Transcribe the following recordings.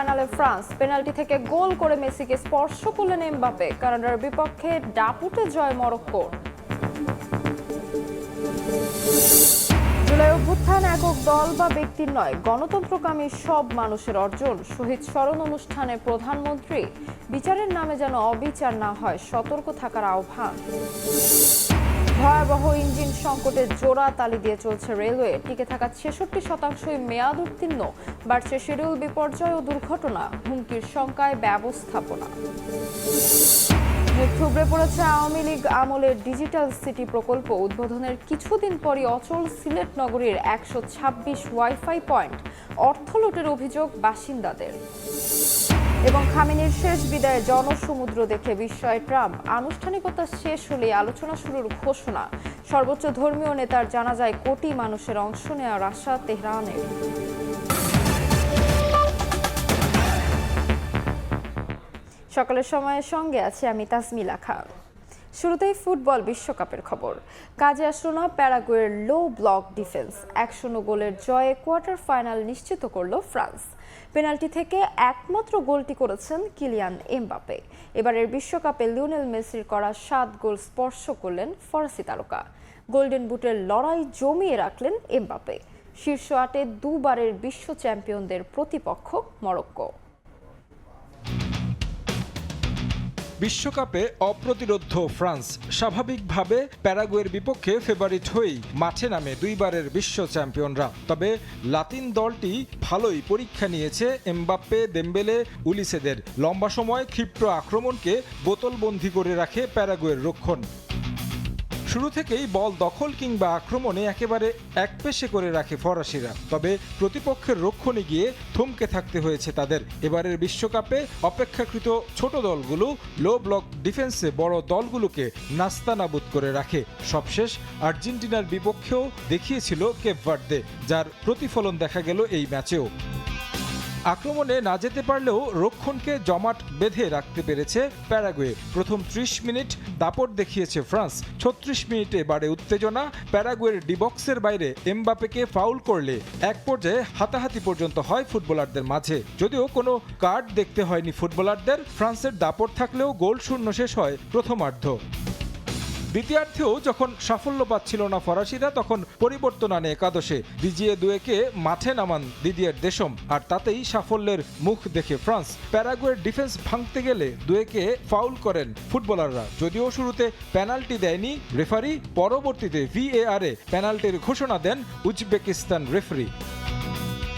ফাইনালে France penalty থেকে গোল করে মেসিকে স্পর্শ করলেন এমবাপে। কানাডার বিপক্ষে দাপুটে জয় মরক্কোর। জুলাই অভ্যুত্থান একক দল বা ব্যক্তির নয়, গণতন্ত্রকামী সব মানুষের অর্জন। শহীদ স্মরণ অনুষ্ঠানে প্রধানমন্ত্রী বিচারের নামে যেন অবিচার না হয়, সতর্ক থাকার আহ্বান। ভয়াবহ ইঞ্জিন সংকটে জোড়া তালি দিয়ে চলছে রেলওয়ে। টিকে থাকা ৬৬% মেয়াদ উত্তীর্ণ। বাড়ছে শিডিউল বিপর্যয় ও দুর্ঘটনা, হুমকির শঙ্কায় ব্যবস্থাপনা। থুবড়ে পড়েছে আওয়ামী লীগ আমলের ডিজিটাল সিটি প্রকল্প। উদ্বোধনের কিছুদিন পরই অচল সিলেট নগরীর ১২৬ ওয়াইফাই পয়েন্ট। অর্থ লুটের অভিযোগ বাসিন্দাদের। এবং খামেনির শেষ বিদায়ে জনসমুদ্র দেখে বিস্ময় ট্রাম্প। আনুষ্ঠানিকতা শেষ হলে আলোচনা শুরুর ঘোষণা। সর্বোচ্চ ধর্মীয় নেতার জানাজায় কোটি মানুষের অংশ নেওয়ার আশা তেহরানের। সকালের সময়ের সঙ্গে আছে আমি তাসমিলা খান। শুরুতেই ফুটবল বিশ্বকাপের খবর। কাজে আসলো না প্যারাগুয়ের লো ব্লক ডিফেন্স। ১-০ গোলের জয়ে কোয়ার্টার ফাইনাল নিশ্চিত করল ফ্রান্স। পেনাল্টি থেকে একমাত্র গোলটি করেছেন কিলিয়ান এমবাপে। এবারের বিশ্বকাপে লিওনেল মেসির করা ৭ গোল স্পর্শ করলেন ফরাসি তারকা। গোল্ডেন বুটের লড়াই জমিয়ে রাখলেন এমবাপে। শীর্ষ ৮-এ দুবারের বিশ্ব চ্যাম্পিয়নদের প্রতিপক্ষ মরক্কো। বিশ্বকাপে অপ্রতিরোধ্য ফ্রান্স স্বাভাবিকভাবে প্যারাগুয়ের বিপক্ষে ফেভারিট হয়েই মাঠে নামে দুইবারের বিশ্ব চ্যাম্পিয়নরা। তবে লাতিন দলটি ভালোই পরীক্ষা নিয়েছে এমবাপ্পে, দেম্বেলে, উলিসেদের। লম্বা সময় ক্ষিপ্র আক্রমণকে বোতলবন্দি করে রাখে প্যারাগুয়ের রক্ষণ। শুরু থেকেই বল দখল কিংবা আক্রমণে একেবারে একপেশে করে রাখে ফরাসিরা। তবে প্রতিপক্ষের রক্ষণে গিয়ে থমকে থাকতে হয়েছে তাদের। এবারের বিশ্বকাপে অপেক্ষাকৃত ছোট দলগুলো লো ব্লক ডিফেন্সে বড় দলগুলোকে নাস্তানাবুদ করে রাখে। সবশেষ আর্জেন্টিনার বিপক্ষেও দেখিয়েছিল কেপ ভার্দে, যার প্রতিফলন দেখা গেল এই ম্যাচেও। আক্রমণে না যেতে পারলেও রক্ষণকে জমাট বেঁধে রাখতে পেরেছে প্যারাগুয়ে। প্রথম ৩০ মিনিট দাপট দেখিয়েছে ফ্রান্স। ৩৬ মিনিটে বাড়ে উত্তেজনা। প্যারাগুয়ের ডিবক্সের বাইরে এমবাপেকে ফাউল করলে এক পর্যায়ে হাতাহাতি পর্যন্ত হয় ফুটবলারদের মাঝে। যদিও কোনো কার্ড দেখতে হয়নি ফুটবলারদের। ফ্রান্সের দাপট থাকলেও গোল শূন্য শেষ হয় প্রথমার্ধ। দ্বিতীয়ার্ধেও যখন সাফল্য পাচ্ছিল না ফরাসিরা, তখন পরিবর্তন আনে একাদশে। দিজিয়ে দুয়েকে মাঠে নামান দিদিয়ের দেশম, আর তাতেই সাফল্যের মুখ দেখে ফ্রান্স। প্যারাগুয়ের ডিফেন্স ভাঙতে গেলে দুয়েকে ফাউল করেন ফুটবলাররা। যদিও শুরুতে পেনাল্টি দেয়নি রেফারি, পরবর্তীতে VAR-এ পেনাল্টির ঘোষণা দেন উজবেকিস্তান রেফারি।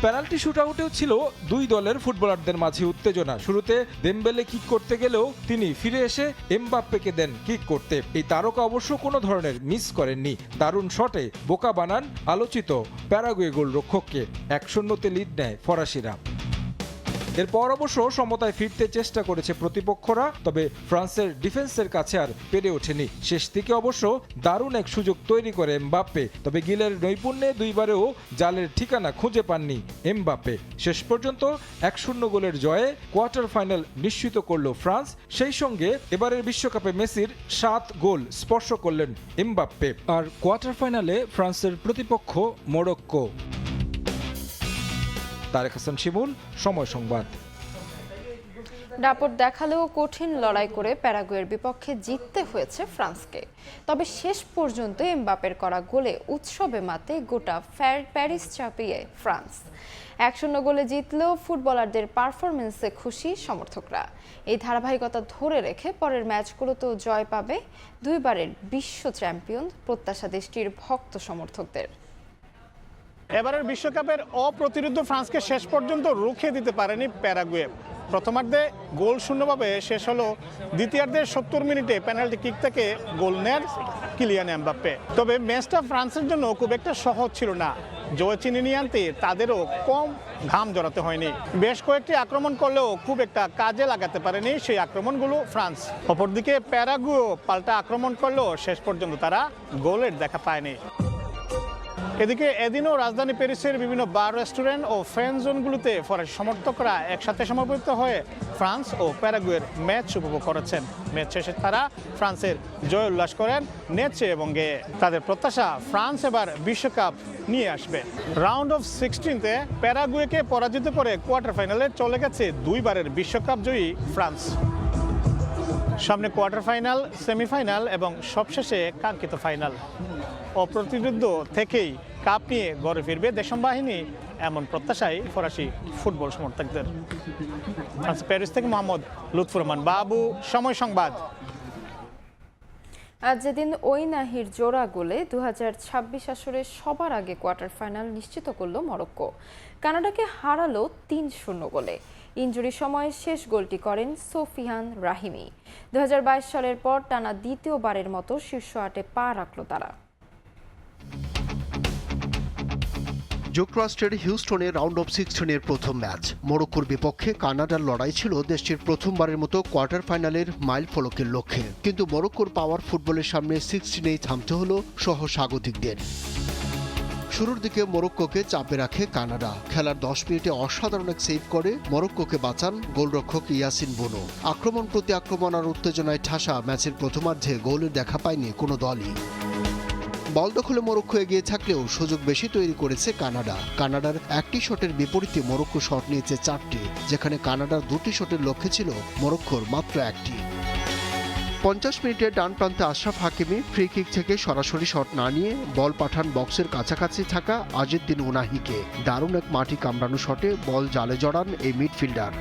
পেনাল্টি শুটআউটেও ছিল দুই দলের ফুটবলারদের মাঝে উত্তেজনা। শুরুতে দেম্বেলে কিক করতে গেলেও তিনি ফিরে এসে এমবাপ্পেকে দেন কিক করতে। এই তারকা অবশ্য কোনো ধরনের মিস করেননি। দারুণ শটে বোকা বানান আলোচিত প্যারাগুয়ে গোলরক্ষককে। ১-০তে লিড নেয় ফরাসিরা। এরপর অবশ্য সমতায় ফিরতে চেষ্টা করেছে প্রতিপক্ষরা, তবে ফ্রান্সের ডিফেন্সের কাছে আর পেরে ওঠেনি। শেষ দিকে অবশ্য দারুণ এক সুযোগ তৈরি করে এমবাপ্পে, তবে গিলের নৈপুণ্যে দুইবারেও জালের ঠিকানা খুঁজে পাননি এমবাপ্পে। শেষ পর্যন্ত ১-০ গোলের জয়ে কোয়ার্টার ফাইনাল নিশ্চিত করল ফ্রান্স। সেই সঙ্গে এবারের বিশ্বকাপে মেসির ৭ গোল স্পর্শ করলেন এমবাপ্পে। আর কোয়ার্টার ফাইনালে ফ্রান্সের প্রতিপক্ষ মরক্কো। তারেক হাসান শিমুল, সময় সংবাদ। দাপট দেখালেও কঠিন লড়াই করে প্যারাগুয়ের বিপক্ষে জিততে হয়েছে ফ্রান্সকে। তবে শেষ পর্যন্ত এমবাপের করা গোলে উৎসবে মাতে গোটা প্যারিস চাপিয়ে ফ্রান্স। ১-০ গোলে জিতলেও ফুটবলারদের পারফরমেন্সে খুশি সমর্থকরা। এই ধারাবাহিকতা ধরে রেখে পরের ম্যাচগুলোতেও জয় পাবে দুইবারের বিশ্ব চ্যাম্পিয়ন প্রত্যাশা দেশটির ভক্ত সমর্থকদের। এবারের বিশ্বকাপের অপ্রতিরোধ্য ফ্রান্সকে শেষ পর্যন্ত রুখে দিতে পারেনি প্যারাগুয়ে। প্রথমার্ধে গোল শূন্যভাবে শেষ হলো। দ্বিতীয়ার্ধের ৭০ মিনিটে পেনাল্টি কিক থেকে গোল নেন কিলিয়ান এমবাপ্পে। তবে ম্যাচটা ফ্রান্সের জন্য খুব একটা সহজ ছিল না। জয় চিনে নিয়ে আনতে তাদেরও কম ঘাম জড়াতে হয়নি। বেশ কয়েকটি আক্রমণ করলেও খুব একটা কাজে লাগাতে পারেনি সেই আক্রমণগুলো ফ্রান্স। অপরদিকে প্যারাগুয়ে পাল্টা আক্রমণ করলেও শেষ পর্যন্ত তারা গোলের দেখা পায়নি। এদিকে এদিনও রাজধানী প্যারিসের বিভিন্ন বার, রেস্টুরেন্ট ও ফ্যান জোনগুলোতে ফরাসি সমর্থকরা একসাথে সমবেত হয়ে ফ্রান্স ও প্যারাগুয়ের ম্যাচ উপভোগ করেছেন। ম্যাচ শেষে তারা ফ্রান্সের জয় উল্লাস করেন নেচে এবং গেয়ে। তাদের প্রত্যাশা ফ্রান্স এবার বিশ্বকাপ নিয়ে আসবে। রাউন্ড অফ 16-তে প্যারাগুয়েকে পরাজিত করে কোয়ার্টার ফাইনালে চলে গেছে দুইবারের বিশ্বকাপ জয়ী ফ্রান্স। সামনে কোয়ার্টার ফাইনাল, সেমিফাইনাল এবং সবশেষে কাঙ্ক্ষিত ফাইনাল। অপ্রতিরোধ্য থেকেই কাপ নিয়ে ঘরে ফিরবে দেশম বাহিনী, এমন প্রত্যাশাই ফরাসি ফুটবল সমর্থকদের। ফ্রান্স প্যারিস থেকে মোহাম্মদ লুৎফুর রহমান বাবু, সময় সংবাদ। আজ যেদিন ওই নাহির জোড়া গোলে 2026 আসরে সবার আগে কোয়ার্টার ফাইনাল নিশ্চিত করল মরক্কো। কানাডাকে হারালো 3-0 গোলে। ইনজুরি সময়ে শেষ গোলটি করেন সোফিয়ান রাহিমি। 2022 সালের পর টানা দ্বিতীয়বারের মতো শীর্ষ 8-এ পা রাখল তারা। যুক্তরাষ্ট্রের হিউস্টনে রাউন্ড অফ 16-এর প্রথম ম্যাচ। মরক্কোর বিপক্ষে কানাডার লড়াই ছিল দেশটির প্রথমবারের মতো কোয়ার্টার ফাইনালের মাইল ফলকের লক্ষ্যে। কিন্তু মরক্কোর পাওয়ার ফুটবলের সামনে 16-এই থামতে হলো সহস্বাগতিকদের। শুরুর দিকে মরক্কোকে চাপে রাখে কানাডা। খেলার 10 মিনিটে অসাধারণ এক সেভ করে মরক্কোকে বাঁচান গোলরক্ষক ইয়াসিন বোনো। আক্রমণ প্রতি আক্রমণ আর উত্তেজনায় ঠাসা ম্যাচের প্রথমার্ধে গোলের দেখা পায়নি কোনো দলই। বল দখলে মরক্কো এগিয়ে থাকলেও সুযোগ বেশি তৈরি করেছে কানাডা। কানাডার একটি শটের বিপরীতে মরক্কো শট নিয়েছে 4টি, যেখানে কানাডার 2টি শটের লক্ষ্যে ছিল মরক্কোর মাত্র 1টি। 50 মিনিটে ডান প্রান্তে আশরাফ হাকিমি ফ্রি কিক থেকে সরাসরি শট না নিয়ে বল পাঠান বক্সের কাছাকাছি থাকা আজিদ্দিন উনাহিকে। দারুণ এক মাটি কামড়ানো শটে বল জালে জড়ান এই মিডফিল্ডার।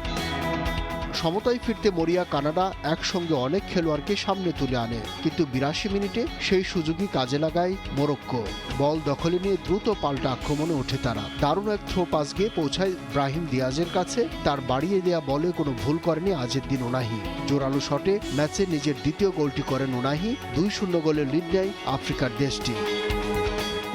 সমতায় ফিরতে মরিয়া কানাডা একসঙ্গে অনেক খেলোয়াড়কে সামনে তুলে আনে, কিন্তু 82 মিনিটে সেই সুযোগই কাজে লাগায় মরক্কো। বল দখলে নিয়ে দ্রুত পাল্টা আক্রমণে ওঠে তারা। দারুণ এক থ্রো পাস গিয়ে পৌঁছায় ব্রাহিম দিয়াজের কাছে। তার বাড়িয়ে দেয়া বলে কোনো ভুল করেনি আজিদ্দিন উনাহি। জোরালো শটে ম্যাচে নিজের দ্বিতীয় গোলটি করেন উনাহি। 2-0 গোলে লিড নেয় আফ্রিকার দেশটি।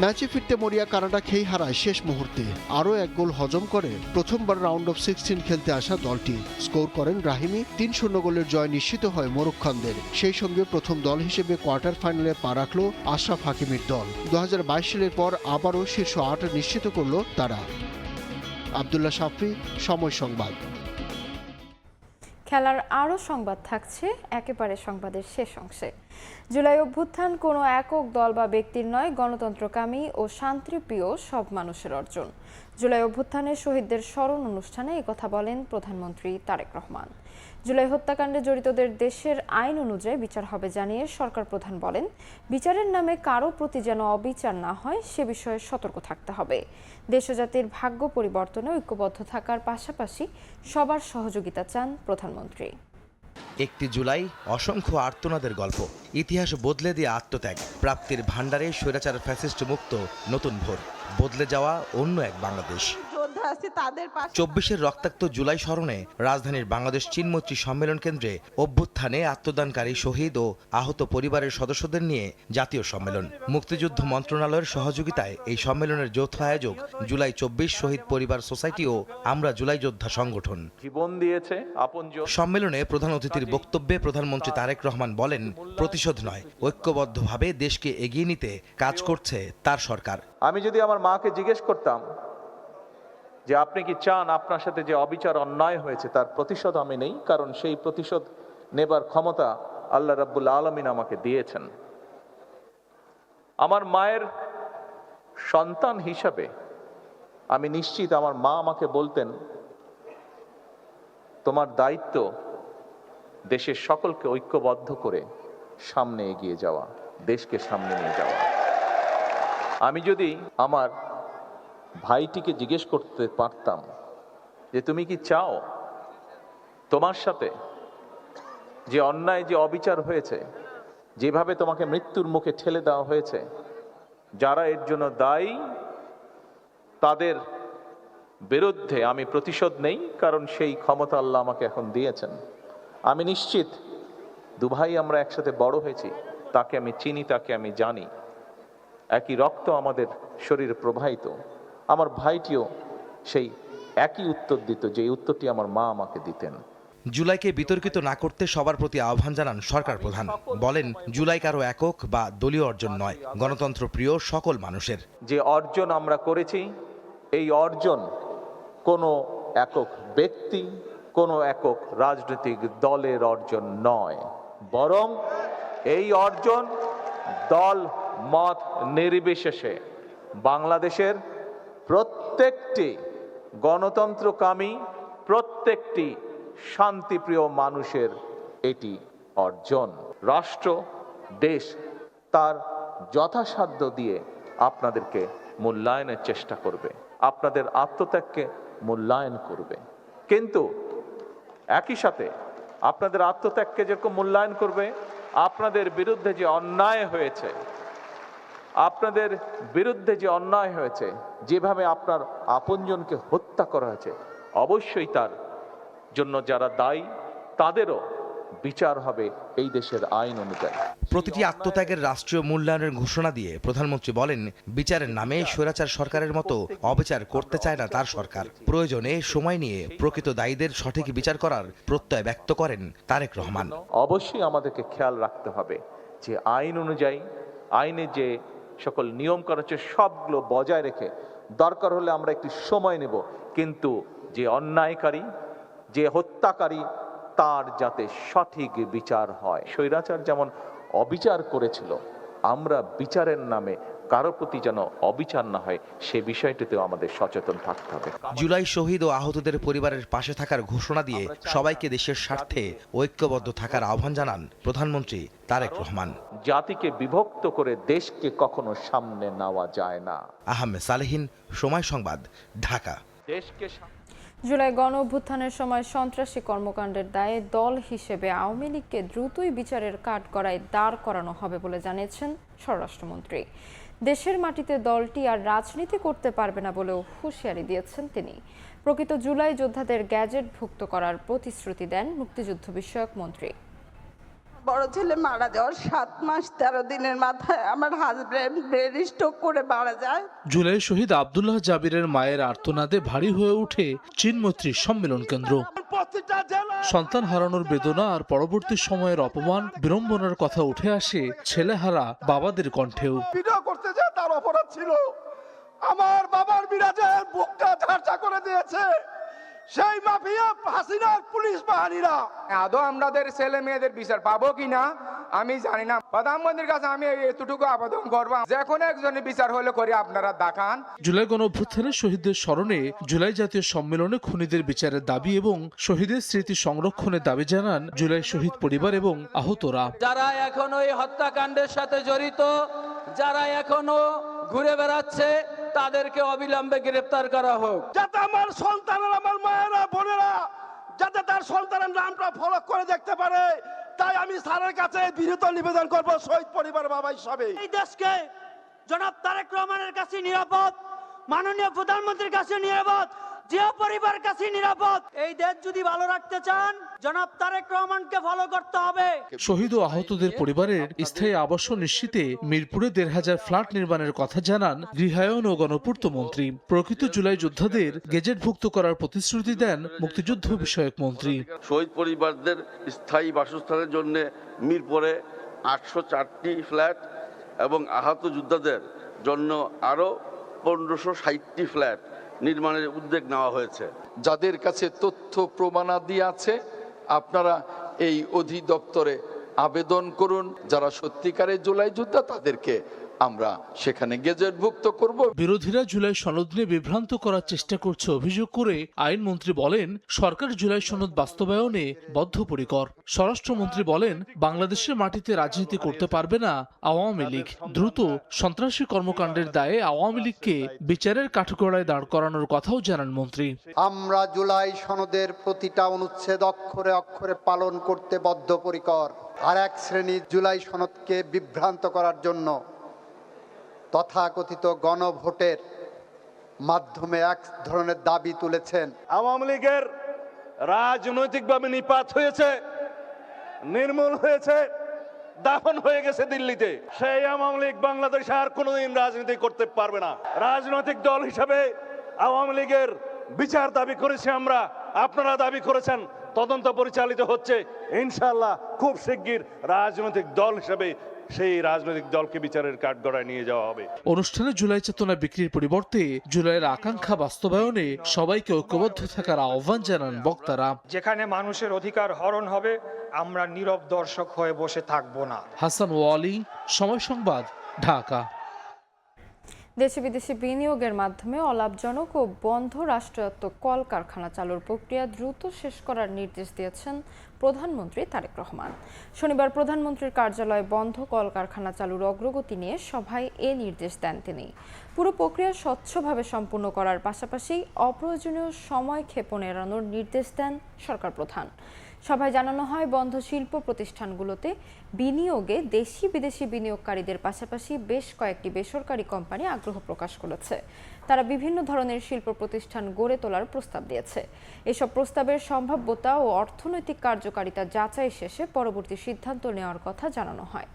ম্যাচে ফিরতে মরিয়া কানাডা খেই হারায় শেষ মুহূর্তে। আরও এক গোল হজম করে প্রথমবার রাউন্ড অফ 16 খেলতে আসা দলটি। স্কোর করেন রাহিমি। 3-0 গোলের জয় নিশ্চিত হয় মরক্কানদের। সেই সঙ্গে প্রথম দল হিসেবে কোয়ার্টার ফাইনালে পা রাখল আশরাফ হাকিমির দল। 2022 সালের পর আবারও শীর্ষ 8 নিশ্চিত করল তারা। আব্দুল্লাহ শাফি, সময় সংবাদ। খেলার আরও সংবাদ থাকছে একেবারে সংবাদের শেষ অংশে। জুলাই অভ্যুত্থান কোনো একক দল বা ব্যক্তির নয়, গণতন্ত্রকামী ও শান্তিপ্রিয় সব মানুষের অর্জন। জুলাই অভ্যুত্থানের শহীদদের স্মরণ অনুষ্ঠানে একথা বলেন প্রধানমন্ত্রী তারেক রহমান। জুলাই হত্যাকাণ্ডে জড়িতদের দেশের আইন অনুযায়ী বিচার হবে জানিয়ে সরকার প্রধান বলেন, বিচারের নামে কারো প্রতি যেন অবিচার না হয় সে বিষয়ে সতর্ক থাকতে হবে। দেশ ও জাতির ভাগ্য পরিবর্তনে ঐক্যবদ্ধ থাকার পাশাপাশি সবার সহযোগিতা চান প্রধানমন্ত্রী। 1 জুলাই অসংখ্য আর্তনাদের গল্প, ইতিহাস বদলে দিয়ে আত্মত্যাগ, প্রাপ্তির ভাণ্ডারে স্বৈরাচার ফ্যাসিস্ট মুক্ত নতুন ভোর, বদলে যাওয়া অন্য এক বাংলাদেশ। 24-এর রক্তাক্ত জুলাই স্মরণে রাজধানীর বাংলাদেশ চীন মৈত্রী সম্মেলন কেন্দ্রে অভ্যুত্থানে আত্মদানকারী শহীদ ও আহত পরিবারের সদস্যদের নিয়ে জাতীয় সম্মেলন। মুক্তিযুদ্ধ মন্ত্রণালয়ের সহযোগিতায় এই সম্মেলনের যৌথ আয়োজক জুলাই 24 শহীদ পরিবার সোসাইটি ও আমরা জুলাই যোদ্ধা সংগঠন। জীবন দিয়েছে আপনজন। সম্মেলনে প্রধান অতিথির বক্তব্যে প্রধানমন্ত্রী তারেক রহমান বলেন, প্রতিশোধ নয়, ঐক্যবদ্ধভাবে দেশকে এগিয়ে নিতে কাজ করছে তার সরকার। আমি যদি আমার মাকে জিজ্ঞেস করতাম যে আপনি কি চান আপনার সাথে যে অবিচার অন্যায় হয়েছে তার প্রতিশোধ আমি নেই, কারণ সেই প্রতিশোধ নেবার ক্ষমতা আল্লাহ রাব্বুল আলামিন আমাকে দিয়েছেন। আমার মায়ের সন্তান হিসাবে আমি নিশ্চিত আমার মা আমাকে বলতেন, তোমার দায়িত্ব দেশের সকলকে ঐক্যবদ্ধ করে সামনে এগিয়ে যাওয়া, দেশকে সামনে নিয়ে যাওয়া। আমি যদি আমার ভাইটিকে জিজ্ঞেস করতে পারতাম যে তুমি কি চাও তোমার সাথে যে অন্যায় যে অবিচার হয়েছে, যেভাবে তোমাকে মৃত্যুর মুখে ঠেলে দেওয়া হয়েছে, যারা এর জন্য দায়ী তাদের বিরুদ্ধে আমি প্রতিশোধ নেই, কারণ সেই ক্ষমতা আল্লাহ আমাকে এখন দিয়েছেন। আমি নিশ্চিত দুভাই আমরা একসাথে বড় হয়েছি, তাকে আমি চিনি, তাকে আমি জানি, একই রক্ত আমাদের শরীরে প্রবাহিত। আমার ভাইটিও সেই একই উত্তর দিত যে উত্তরটি আমার মা আমাকে দিতেন। জুলাইকে বিতর্কিত না করতে সবার প্রতি আহ্বান জানান সরকার প্রধান। বলেন, জুলাই কারো একক বা দলীয় অর্জন নয়, গণতন্ত্র প্রিয় সকল মানুষের। যে অর্জন আমরা করেছি, এই অর্জন কোনো একক ব্যক্তি, কোনো একক রাজনৈতিক দলের অর্জন নয়, বরং এই অর্জন দল মত নির্বিশেষে বাংলাদেশের প্রত্যেকটি গণতন্ত্রকামী, প্রত্যেকটি শান্তিপ্রিয় মানুষের এটি অর্জন। রাষ্ট্র, দেশ তার যথাসাধ্য দিয়ে আপনাদেরকে মূল্যায়নের চেষ্টা করবে, আপনাদের আত্মত্যাগকে মূল্যায়ন করবে, কিন্তু একই সাথে আপনাদের আত্মত্যাগকে যেরকম মূল্যায়ন করবে, আপনাদের বিরুদ্ধে যে অন্যায় হয়েছে, যেভাবে আপনার আপনজনকে হত্যা করা হয়েছে, অবশ্যই তার জন্য যারা দায়ী তাদেরও বিচার হবে এই দেশের আইন অনুযায়ী। প্রতিটি আত্মত্যাগের রাষ্ট্রীয় মূল্যায়নের ঘোষণা দিয়ে প্রধানমন্ত্রী বলেন, বিচারের নামে স্বৈরাচার সরকারের মতো অবিচার করতে চায় না তার সরকার। প্রয়োজনে সময় নিয়ে প্রকৃত দায়ীদের সঠিক বিচার করার প্রত্যয় ব্যক্ত করেন তারেক রহমান। অবশ্যই আমাদেরকে খেয়াল রাখতে হবে যে আইন অনুযায়ী, আইনে যে সকল নিয়ম করা হচ্ছে সবগুলো বজায় রেখে দরকার হলে আমরা একটু সময় নেব, কিন্তু যে অন্যায়কারী, যে হত্যাকারী, তার যাতে সঠিক বিচার হয়। স্বৈরাচার যেমন অবিচার করেছিল, আমরা বিচারের নামে কারো প্রতি যেন অবিচার না হয় সে বিষয়টিতেও আমাদের সচেতন থাকতে হবে। জুলাই শহীদ ও আহতদের পরিবারের পাশে থাকার ঘোষণা দিয়ে সবাইকে দেশের স্বার্থে ঐক্যবদ্ধ থাকার আহ্বান জানান প্রধানমন্ত্রী তারেক রহমান। জাতিকে বিভক্ত করে দেশকে কখনো সামনে নেওয়া যায় না। আহমেদ সালেহীন, সময় সংবাদ, ঢাকা। দেশকে জুলাই গণ অভ্যুত্থানের সময় সন্ত্রাসী কর্মকাণ্ডের দায়ে দল হিসেবে আওয়ামী লীগকে দ্রুতই বিচারের কাঠগড়ায় দাঁড় করানো হবে বলে জানিয়েছেন স্বরাষ্ট্রমন্ত্রী। দেশের মাটিতে দলটি আর রাজনীতি করতে পারবে না বলেও হুঁশিয়ারি দিয়েছেন তিনি। প্রকৃত জুলাই যোদ্ধাদের গ্যাজেটভুক্ত করার প্রতিশ্রুতি দেন মুক্তিযুদ্ধ বিষয়ক মন্ত্রী। বড় ছেলে মারা যাওয়ার 7 মাস 13 দিনের মাথায় আমার হাজবেন্ড ব্রেন স্ট্রোক করে মারা যায়। জুলাই শহীদ আব্দুল্লাহ জাবিরের মায়ের আর্তনাদে ভারী হয়ে ওঠে চীনমৈত্রী সম্মেলন কেন্দ্র। সন্তান হারানোর বেদনা আর পরবর্তী সময়ের অপমান বিড়ম্বনার কথা উঠে আসে ছেলেহারা বাবাদের কণ্ঠেও। ভিডিও করতে যে তার অপরাধ ছিল, আমার বাবার বিরাজের বুকটা ঝাঁঝা করে দিয়েছে সেই মাফিয়া হাসিনার পুলিশ বাহিনীরা। আদৌ আমাদের ছেলে মেয়েদের বিচার পাবো কিনা আমি জানি না। প্রধানমন্ত্রীর কাছে আমি এতটুকু আবেদন করবো, যে কোনো একজনের বিচার হলে করে আপনারা দেখান। জুলাই গণ অভ্যুত্থানের শহীদদের স্মরণে জুলাই জাতীয় সম্মেলনে খুনিদের বিচারের দাবি এবং শহীদের স্মৃতি সংরক্ষণের দাবি জানান জুলাই শহীদ পরিবার এবং আহতরা। যারা এখনো এই হত্যাকাণ্ডের সাথে জড়িত, যারা এখনো ঘুরে বেড়াচ্ছে, তাদেরকে অবিলম্বে গ্রেফতার করা হোক, যাতে আমার সন্তানেরা, আমার মায়েরা, বোনেরা যাতে তার সন্তানের নামটা ফলক করে দেখতে পারে। তাই আমি স্যারের কাছে বিনীত নিবেদন করব শহীদ পরিবার বাবা হিসাবে। এই দেশকে জনাব তারেক রহমানের কাছে নিরাপদ, মাননীয় প্রধানমন্ত্রীর কাছে নিরাপদ, জিয়া পরিবারের কাছে নিরাপদ। এই দেশ যদি ভালো রাখতে চান জনাব তারেক রহমানকে ফলো করতে হবে। শহীদ ও আহতদের পরিবারের স্থায়ী আবাস নিশ্চিতে মিরপুরে ১৫০০ ফ্ল্যাট নির্মাণের কথা জানান গৃহায়ন ও গণপূর্ত মন্ত্রী। প্রকৃত জুলাই যোদ্ধাদের গেজেটভুক্ত করার প্রতিশ্রুতি দেন মুক্তিযুদ্ধ বিষয়ক মন্ত্রী। শহীদ পরিবারদের স্থায়ী বাসস্থানের জন্য মিরপুরে ৮০৪টি ফ্ল্যাট এবং আহত যোদ্ধাদের জন্য আরও ১৫৬০টি ফ্ল্যাট নির্মাণের উদ্যোগ নেওয়া হয়েছে। যাদের কাছে তথ্য প্রমাণাদি আছে আপনারা এই অধিদপ্তরে আবেদন করুন। যারা সত্যিকারের জুলাই যোদ্ধা তাদেরকে আমরা সেখানে গেজেটভুক্ত করব। বিরোধীরা জুলাই সনদ নিয়ে বিভ্রান্ত করার চেষ্টা করছে অভিযোগ করে আইনমন্ত্রী বলেন, সরকার জুলাই সনদ বাস্তবায়নে বদ্ধপরিকর। স্বরাষ্ট্রমন্ত্রী বলেন, বাংলাদেশের মাটিতে রাজনীতি করতে পারবে না আওয়ামী লীগ। দ্রুত সন্ত্রাসী কর্মকাণ্ডের দায়ে আওয়ামী লীগকে বিচারের কাঠগড়ায় দাঁড় করানোর কথাও জানান মন্ত্রী। আমরা জুলাই সনদের প্রতিটা অনুচ্ছেদ অক্ষরে অক্ষরে পালন করতে বদ্ধপরিকর। আর এক শ্রেণীর জুলাই সনদকে বিভ্রান্ত করার জন্য তথাকথিত গণভোটের মাধ্যমে এক ধরনের দাবি তুলেছেন। আওয়ামী লীগের রাজনৈতিকভাবে নিপাত হয়েছে, নির্মূল হয়েছে, দাফন হয়ে গেছে দিল্লিতে। সেই আওয়ামী লীগ বাংলাদেশে আর কোনোদিন রাজনীতি করতে পারবে না। রাজনৈতিক দল হিসাবে আওয়ামী লীগের বিচার দাবি করেছি আমরা, আপনারা দাবি করেছেন, তদন্ত পরিচালিত হচ্ছে। ইনশাআল্লাহ খুব শিগগির রাজনৈতিক দল হিসেবে সেই রাজনৈতিক দলকে বিচারের কাঠগড়ায় নিয়ে যাওয়া হবে। অনুষ্ঠানে জুলাই চেতনা বিক্রির পরিবর্তে জুলাইয়ের আকাঙ্ক্ষা বাস্তবায়নে সবাইকে ঐক্যবদ্ধ থাকার আহ্বান জানান বক্তারা। যেখানে মানুষের অধিকার হরণ হবে, আমরা নীরব দর্শক হয়ে বসে থাকবো না। হাসান ওয়ালি, সময় সংবাদ, ঢাকা। দেশে বিদেশে বিনিয়োগের মাধ্যমে অলাভজনক ও বন্ধ রাষ্ট্রায়ত্ত কলকারখানা চালুর প্রক্রিয়া দ্রুত শেষ করার নির্দেশ দিয়েছেন প্রধানমন্ত্রী তারেক রহমান। শনিবার প্রধানমন্ত্রীর কার্যালয়ে বন্ধ কলকারখানা চালুর অগ্রগতি নিয়ে সভায় এ নির্দেশ দেন তিনি। পুরো প্রক্রিয়া স্বচ্ছভাবে সম্পূর্ণ করার পাশাপাশি অপ্রয়োজনীয় সময় ক্ষেপণ এড়ানোর নির্দেশ দেন সরকার প্রধান। সভায় জানানো হয়, বন্ধ শিল্প প্রতিষ্ঠানগুলোতে বিনিয়োগে দেশি বিদেশি বিনিয়োগকারীদের পাশাপাশি বেশ কয়েকটি বেসরকারি কোম্পানি আগ্রহ প্রকাশ করেছে। তারা বিভিন্ন ধরনের শিল্প প্রতিষ্ঠান গড়ে তোলার প্রস্তাব দিয়েছে। এসব প্রস্তাবের সম্ভাব্যতা ও অর্থনৈতিক কার্যকারিতা যাচাই শেষে পরবর্তী সিদ্ধান্ত নেওয়ার কথা জানানো হয়।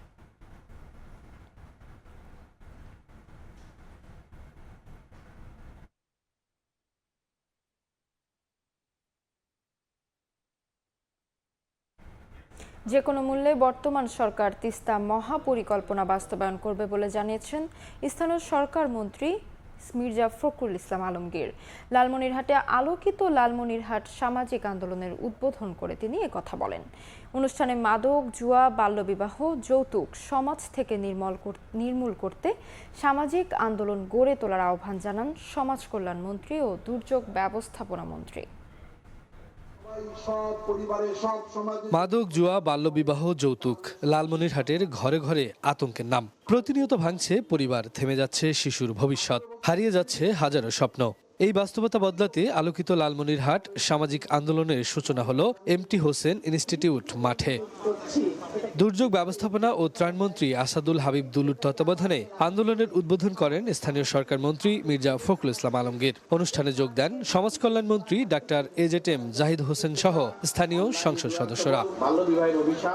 যে কোনো মূল্যে বর্তমান সরকার তিস্তা মহাপরিকল্পনা বাস্তবায়ন করবে বলে জানিয়েছেন স্থানীয় সরকার মন্ত্রী মির্জা ফখরুল ইসলাম আলমগীর। লালমনিরহাটে আলোকিত লালমনিরহাট সামাজিক আন্দোলনের উদ্বোধন করে তিনি একথা বলেন। অনুষ্ঠানে মাদক, জুয়া, বাল্যবিবাহ, যৌতুক সমাজ থেকে নির্মূল করতে সামাজিক আন্দোলন গড়ে তোলার আহ্বান জানান সমাজ কল্যাণ মন্ত্রী ও দুর্যোগ ব্যবস্থাপনা মন্ত্রী। মাদক, জুয়া, বাল্যবিবাহ, যৌতুক লালমনিরহাটের ঘরে ঘরে আতঙ্কের নাম। প্রতিনিয়ত ভাঙছে পরিবার, থেমে যাচ্ছে শিশুর ভবিষ্যৎ, হারিয়ে যাচ্ছে হাজারো স্বপ্ন। এই বাস্তবতা বদলাতে আলোকিত লালমনিরহাট সামাজিক আন্দোলনের সূচনা হলো এমটি হোসেন ইনস্টিটিউট মাঠে। দুর্যোগ ব্যবস্থাপনা ও ত্রাণমন্ত্রী আসাদুল হাবিব দুলুর তত্ত্বাবধানে আন্দোলনের উদ্বোধন করেন স্থানীয় সরকার মন্ত্রী মির্জা ফখরুল ইসলাম আলমগীর। অনুষ্ঠানে যোগ দেন সমাজ কল্যাণ মন্ত্রী ডাক্তার এজেটেম জাহিদ হোসেন সহ স্থানীয় সংসদ সদস্যরা।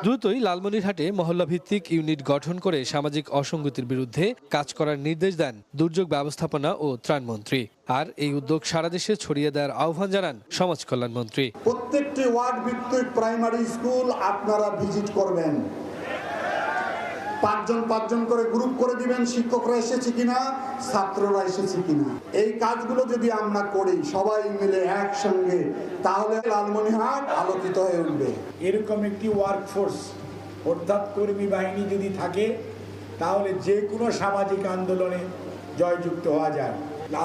দ্রুতই লালমনিরহাটে মহল্লা ভিত্তিক ইউনিট গঠন করে সামাজিক অসঙ্গতির বিরুদ্ধে কাজ করার নির্দেশ দেন দুর্যোগ ব্যবস্থাপনা ও ত্রাণমন্ত্রী। আর এই উদ্যোগ সারা দেশে ছড়িয়ে দেওয়ার আহ্বান জানান সমাজ কল্যাণ মন্ত্রী। প্রত্যেকটি ওয়ার্ড ভিত্তিক প্রাইমারি স্কুল আপনারা ভিজিট করবেন, পাঁচজন করে গ্রুপ করে দিবেন, শিক্ষকরা এসেছে কিনা, ছাত্ররা এসেছে কিনা। এই কাজগুলো যদি আমরা করি সবাই মিলে একসঙ্গে, তাহলে লালমনিরহাট আলোকিত হয়ে উঠবে। এরকম একটি ওয়ার্কফোর্স অর্থাৎ কর্মী বাহিনী যদি থাকে, তাহলে যে কোনো সামাজিক আন্দোলনে জয়যুক্ত হওয়া যায়।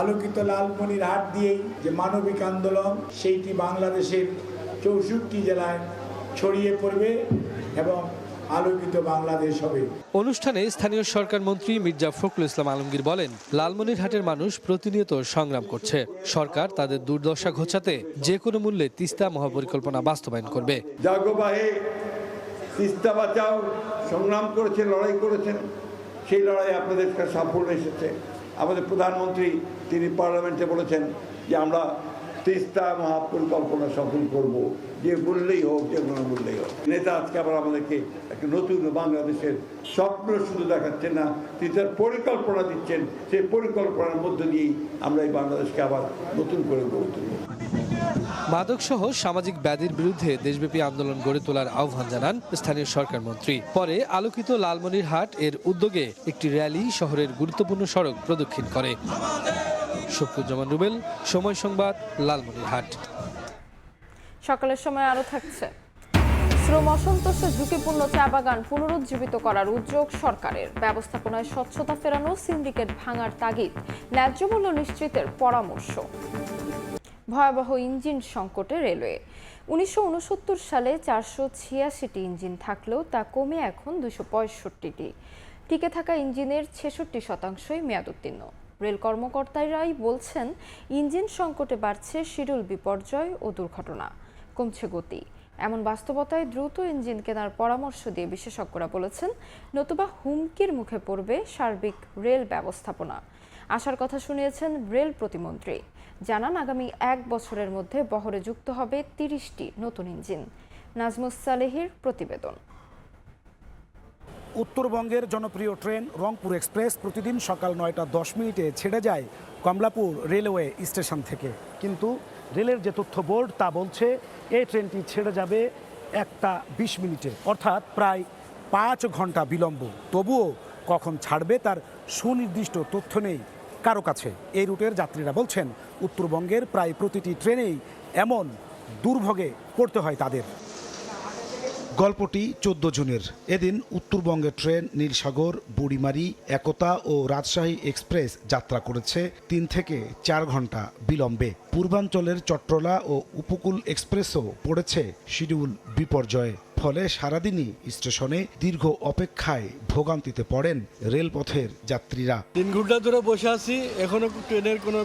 আলোকিত লালমনিরহাট দিয়েই যে মানবিক আন্দোলন, সেইটি বাংলাদেশের 64 জেলায় ছড়িয়ে পড়বে এবং আলোকিত বাংলাদেশ হবে। অনুষ্ঠানে স্থানীয় সরকার মন্ত্রী মির্জা ফখরুল ইসলাম আলমগীর বলেন, লালমনিরহাটের মানুষ প্রতিনিয়ত সংগ্রাম করছে। সরকার তাদের দুর্দশা ঘোচাতে যে কোনো মূল্যে তিস্তা মহাপরিকল্পনা বাস্তবায়ন করবে। জাগোবাহে তিস্তা বাঁচাও সংগ্রাম করেছেন, লড়াই করেছেন, সেই লড়াই আপনাদের সাফল্য এসেছে। আমাদের প্রধানমন্ত্রী তিনি পার্লামেন্টে বলেছেন যে আমরা তিস্তা মহাপরিকল্পনা সফল করব, যে মূল্যেই হোক, যে কোনো মূল্যেই হোক। নেতা আজকে আবার আমাদেরকে একটা নতুন বাংলাদেশের স্বপ্ন শুধু দেখাচ্ছেন না, তিনি তার পরিকল্পনা দিচ্ছেন। সেই পরিকল্পনার মধ্য দিয়েই আমরা এই বাংলাদেশকে আবার নতুন করে গড়ে তুলব। মাদকসহ সামাজিক ব্যাধির বিরুদ্ধে দেশব্যাপী আন্দোলন গড়ে তোলার আহ্বান জানান স্থানীয় সরকার মন্ত্রী। পরে আলোকিত লালমনিরহাট এর উদ্যোগে একটি র্যালি শহরের গুরুত্বপূর্ণ সড়ক প্রদক্ষিণ করে। শফিকুজ্জামান রুবেল, সময় সংবাদ, লালমনিরহাট। সকালের সময় আরো থাকছে। শ্রম অসন্তোষে ঝুঁকিপূর্ণ চা বাগান পুনরুজ্জীবিত করার উদ্যোগ সরকারের। ব্যবস্থাপনায় স্বচ্ছতা ফেরানো, সিন্ডিকেট ভাঙার তাগিদ, ন্যায্য মূল্য নিশ্চিতের পরামর্শ। ভয়াবহ ইঞ্জিন সংকটে রেলওয়ে। 1969 সালে 486টি ইঞ্জিন থাকলেও তা কমে এখন 265টি। টিকে থাকা ইঞ্জিনের 66% মেয়াদ উত্তীর্ণ। রেল কর্মকর্তারাই বলছেন, ইঞ্জিন সংকটে বাড়ছে শিডিউল বিপর্যয় ও দুর্ঘটনা, কমছে গতি। এমন বাস্তবতায় দ্রুত ইঞ্জিন কেনার পরামর্শ দিয়ে বিশেষজ্ঞরা বলেছেন, নতুবা হুমকির মুখে পড়বে সার্বিক রেল ব্যবস্থাপনা। আশার কথা শুনিয়েছেন রেল প্রতিমন্ত্রী। জানান, আগামী 1 বছরের মধ্যে বহরে যুক্ত হবে 30টি নতুন ইঞ্জিন। নাজমুস সালেহির প্রতিবেদন। উত্তরবঙ্গের জনপ্রিয় ট্রেন রংপুর এক্সপ্রেস প্রতিদিন সকাল 9টা 10 মিনিটে ছেড়ে যায় কমলাপুর রেলওয়ে স্টেশন থেকে, কিন্তু রেলের যে তথ্য বোর্ড তা বলছে এই ট্রেনটি ছেড়ে যাবে 1টা 20 মিনিটে, অর্থাৎ প্রায় 5 ঘন্টা বিলম্ব। তবুও কখন ছাড়বে তার সুনির্দিষ্ট তথ্য নেই কারো কাছে। এই রুটের যাত্রীরা বলছেন উত্তরবঙ্গের প্রায় প্রতিটি ট্রেনেই এমন দুর্ভোগে পড়তে হয় তাদের। গল্পটি 14 জুনের। এদিন উত্তরবঙ্গের ট্রেন নীলসাগর, বুড়িমারি, একতা ও রাজশাহী এক্সপ্রেস যাত্রা করেছে 3 থেকে 4 ঘন্টা বিলম্বে। পূর্বাঞ্চলের চট্টলা ও উপকূল এক্সপ্রেসও পড়েছে শিডিউল বিপর্যয়ে। ফলে সারাদিনই স্টেশনে দীর্ঘ অপেক্ষায় ভোগান্তিতে পড়েন রেলপথের যাত্রীরা। 3 ঘন্টা ধরে বসে আছি, এখনো ট্রেনের কোনো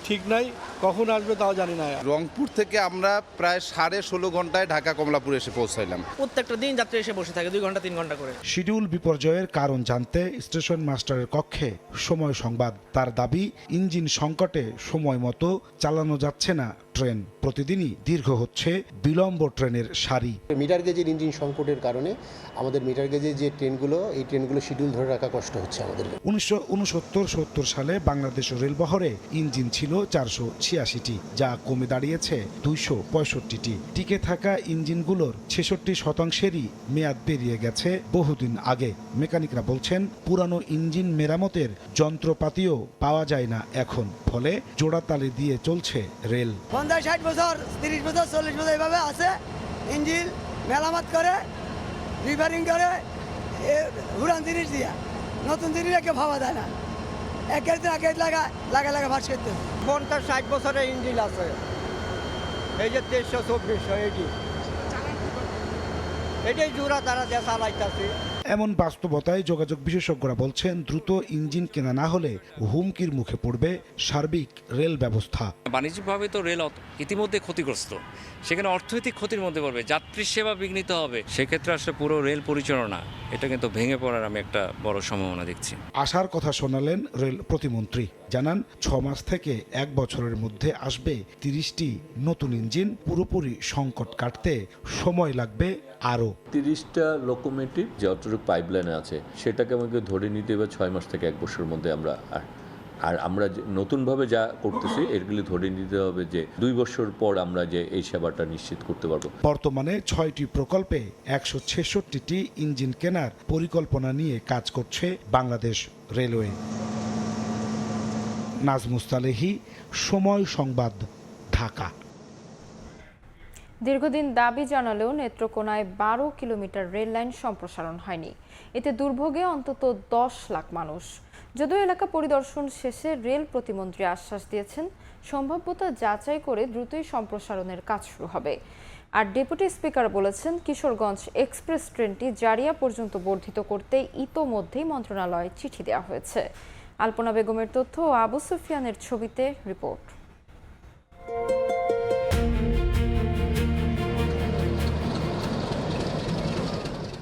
ঠিক নাই, কখন আসবে তাও জানি না। রংপুর থেকে আমরা প্রায় 16.5 ঘন্টায় ঢাকা কমলাপুর এসে পৌঁছাইলাম। প্রত্যেকটা দিন যাত্রী এসে বসে থাকে 2 ঘন্টা 3 ঘন্টা করে। শিডিউল বিপর্যয়ের কারণ জানতে স্টেশন মাস্টারের কক্ষে সময় সংবাদ। তার দাবি, ইঞ্জিন সংকটে সময় মতো চালানো যাচ্ছে না ট্রেন। প্রতিদিনই দীর্ঘ হচ্ছে বিলম্ব ট্রেনের সারি। মিটার গেজের ইঞ্জিন সংকটের কারণে আমাদের মিটার গেজের যে ট্রেনগুলো, এই ট্রেনগুলো শিডিউল ধরে রাখা কষ্ট হচ্ছে আমাদের। 1969-70 সালে বাংলাদেশ রেলবহরে ইঞ্জিন ছিল 486টি, যা কমে দাঁড়িয়েছে 265টি। টিকে থাকা ইঞ্জিনগুলোর 66%-ই মেয়াদ পেরিয়ে গেছে বহুদিন আগে। মেকানিকরা বলছেন পুরানো ইঞ্জিন মেরামতের যন্ত্রপাতিও পাওয়া যায় না এখন। ফলে জোড়াতালি দিয়ে চলছে রেল। 50-60 বছর, 30 বছর, 40 বছর এভাবে আছে। ইঞ্জিন মেরামত করে, রিপেয়ারিং করে, পুরান জিনিস দিয়া নতুন জিনিস একে ভাবা যায় না। একের দিন আগে লাগা ভাস করতে। 50-60 বছরের ইঞ্জিন আছে, এই যে 2300-2400 এটাই জোড়া তারা দিয়ে চালাইতেছে। এমন বাস্তবতায় যোগাযোগ বিশেষজ্ঞরা বলছেন দ্রুত ইঞ্জিন কেনা না হলে হুমকির মুখে পড়বে সার্বিক রেল ব্যবস্থা। বাণিজ্যিকভাবে তো রেল ইতিমধ্যে ক্ষতিগ্রস্ত, সেখানে অর্থনৈতিক ক্ষতির মধ্যে পড়বে, যাত্রী সেবা বিঘ্নিত হবে। সেক্ষেত্রে আসলে পুরো রেল পরিচালনা এটা কিন্তু ভেঙে পড়ার আমি একটা বড় সম্ভাবনা দেখছি। আশার কথা শোনালেন রেল প্রতিমন্ত্রী। জানান 6 মাস থেকে 1 বছরের মধ্যে আসবে 30টি নতুন ইঞ্জিন। পুরোপুরি সংকট কাটতে সময় লাগবে আরও। 30টা লোকোমোটিভ যতটুকু পাইপলাইনে আছে সেটাকে আমাকে ধরে নিতে এবার 6 মাস থেকে 1 বছরের মধ্যে আমরা নতুনভাবে যা করতেছি এগুলি ধরে নিতে হবে যে 2 বছর পর আমরা যে এই সেবাটা নিশ্চিত করতে পারবো। বর্তমানে 6টি প্রকল্পে 166টি ইঞ্জিন কেনার পরিকল্পনা নিয়ে কাজ করছে বাংলাদেশ রেলওয়ে। নাজমুস্তালেহি, সময় সংবাদ, ঢাকা। দীর্ঘদিন দাবি জানালেও নেত্রকোনায় 12 কিলোমিটার রেল লাইন সম্প্রসারণ হয়নি। এতে দুর্ভোগে অন্তত 10 লাখ মানুষ। যদিও এলাকা পরিদর্শন শেষে রেল প্রতিমন্ত্রী আশ্বাস দিয়েছেন সম্ভাব্যতা যাচাই করে দ্রুতই সম্প্রসারণের কাজ শুরু হবে। আর ডেপুটি স্পিকার বলেছেন কিশোরগঞ্জ এক্সপ্রেস ট্রেনটি জারিয়া পর্যন্ত বর্ধিত করতে ইতোমধ্যেই মন্ত্রণালয়ে চিঠি দেওয়া হয়েছে। আলপনা বেগমের তথ্য ও আবু সুফিয়ানের ছবিতে রিপোর্ট।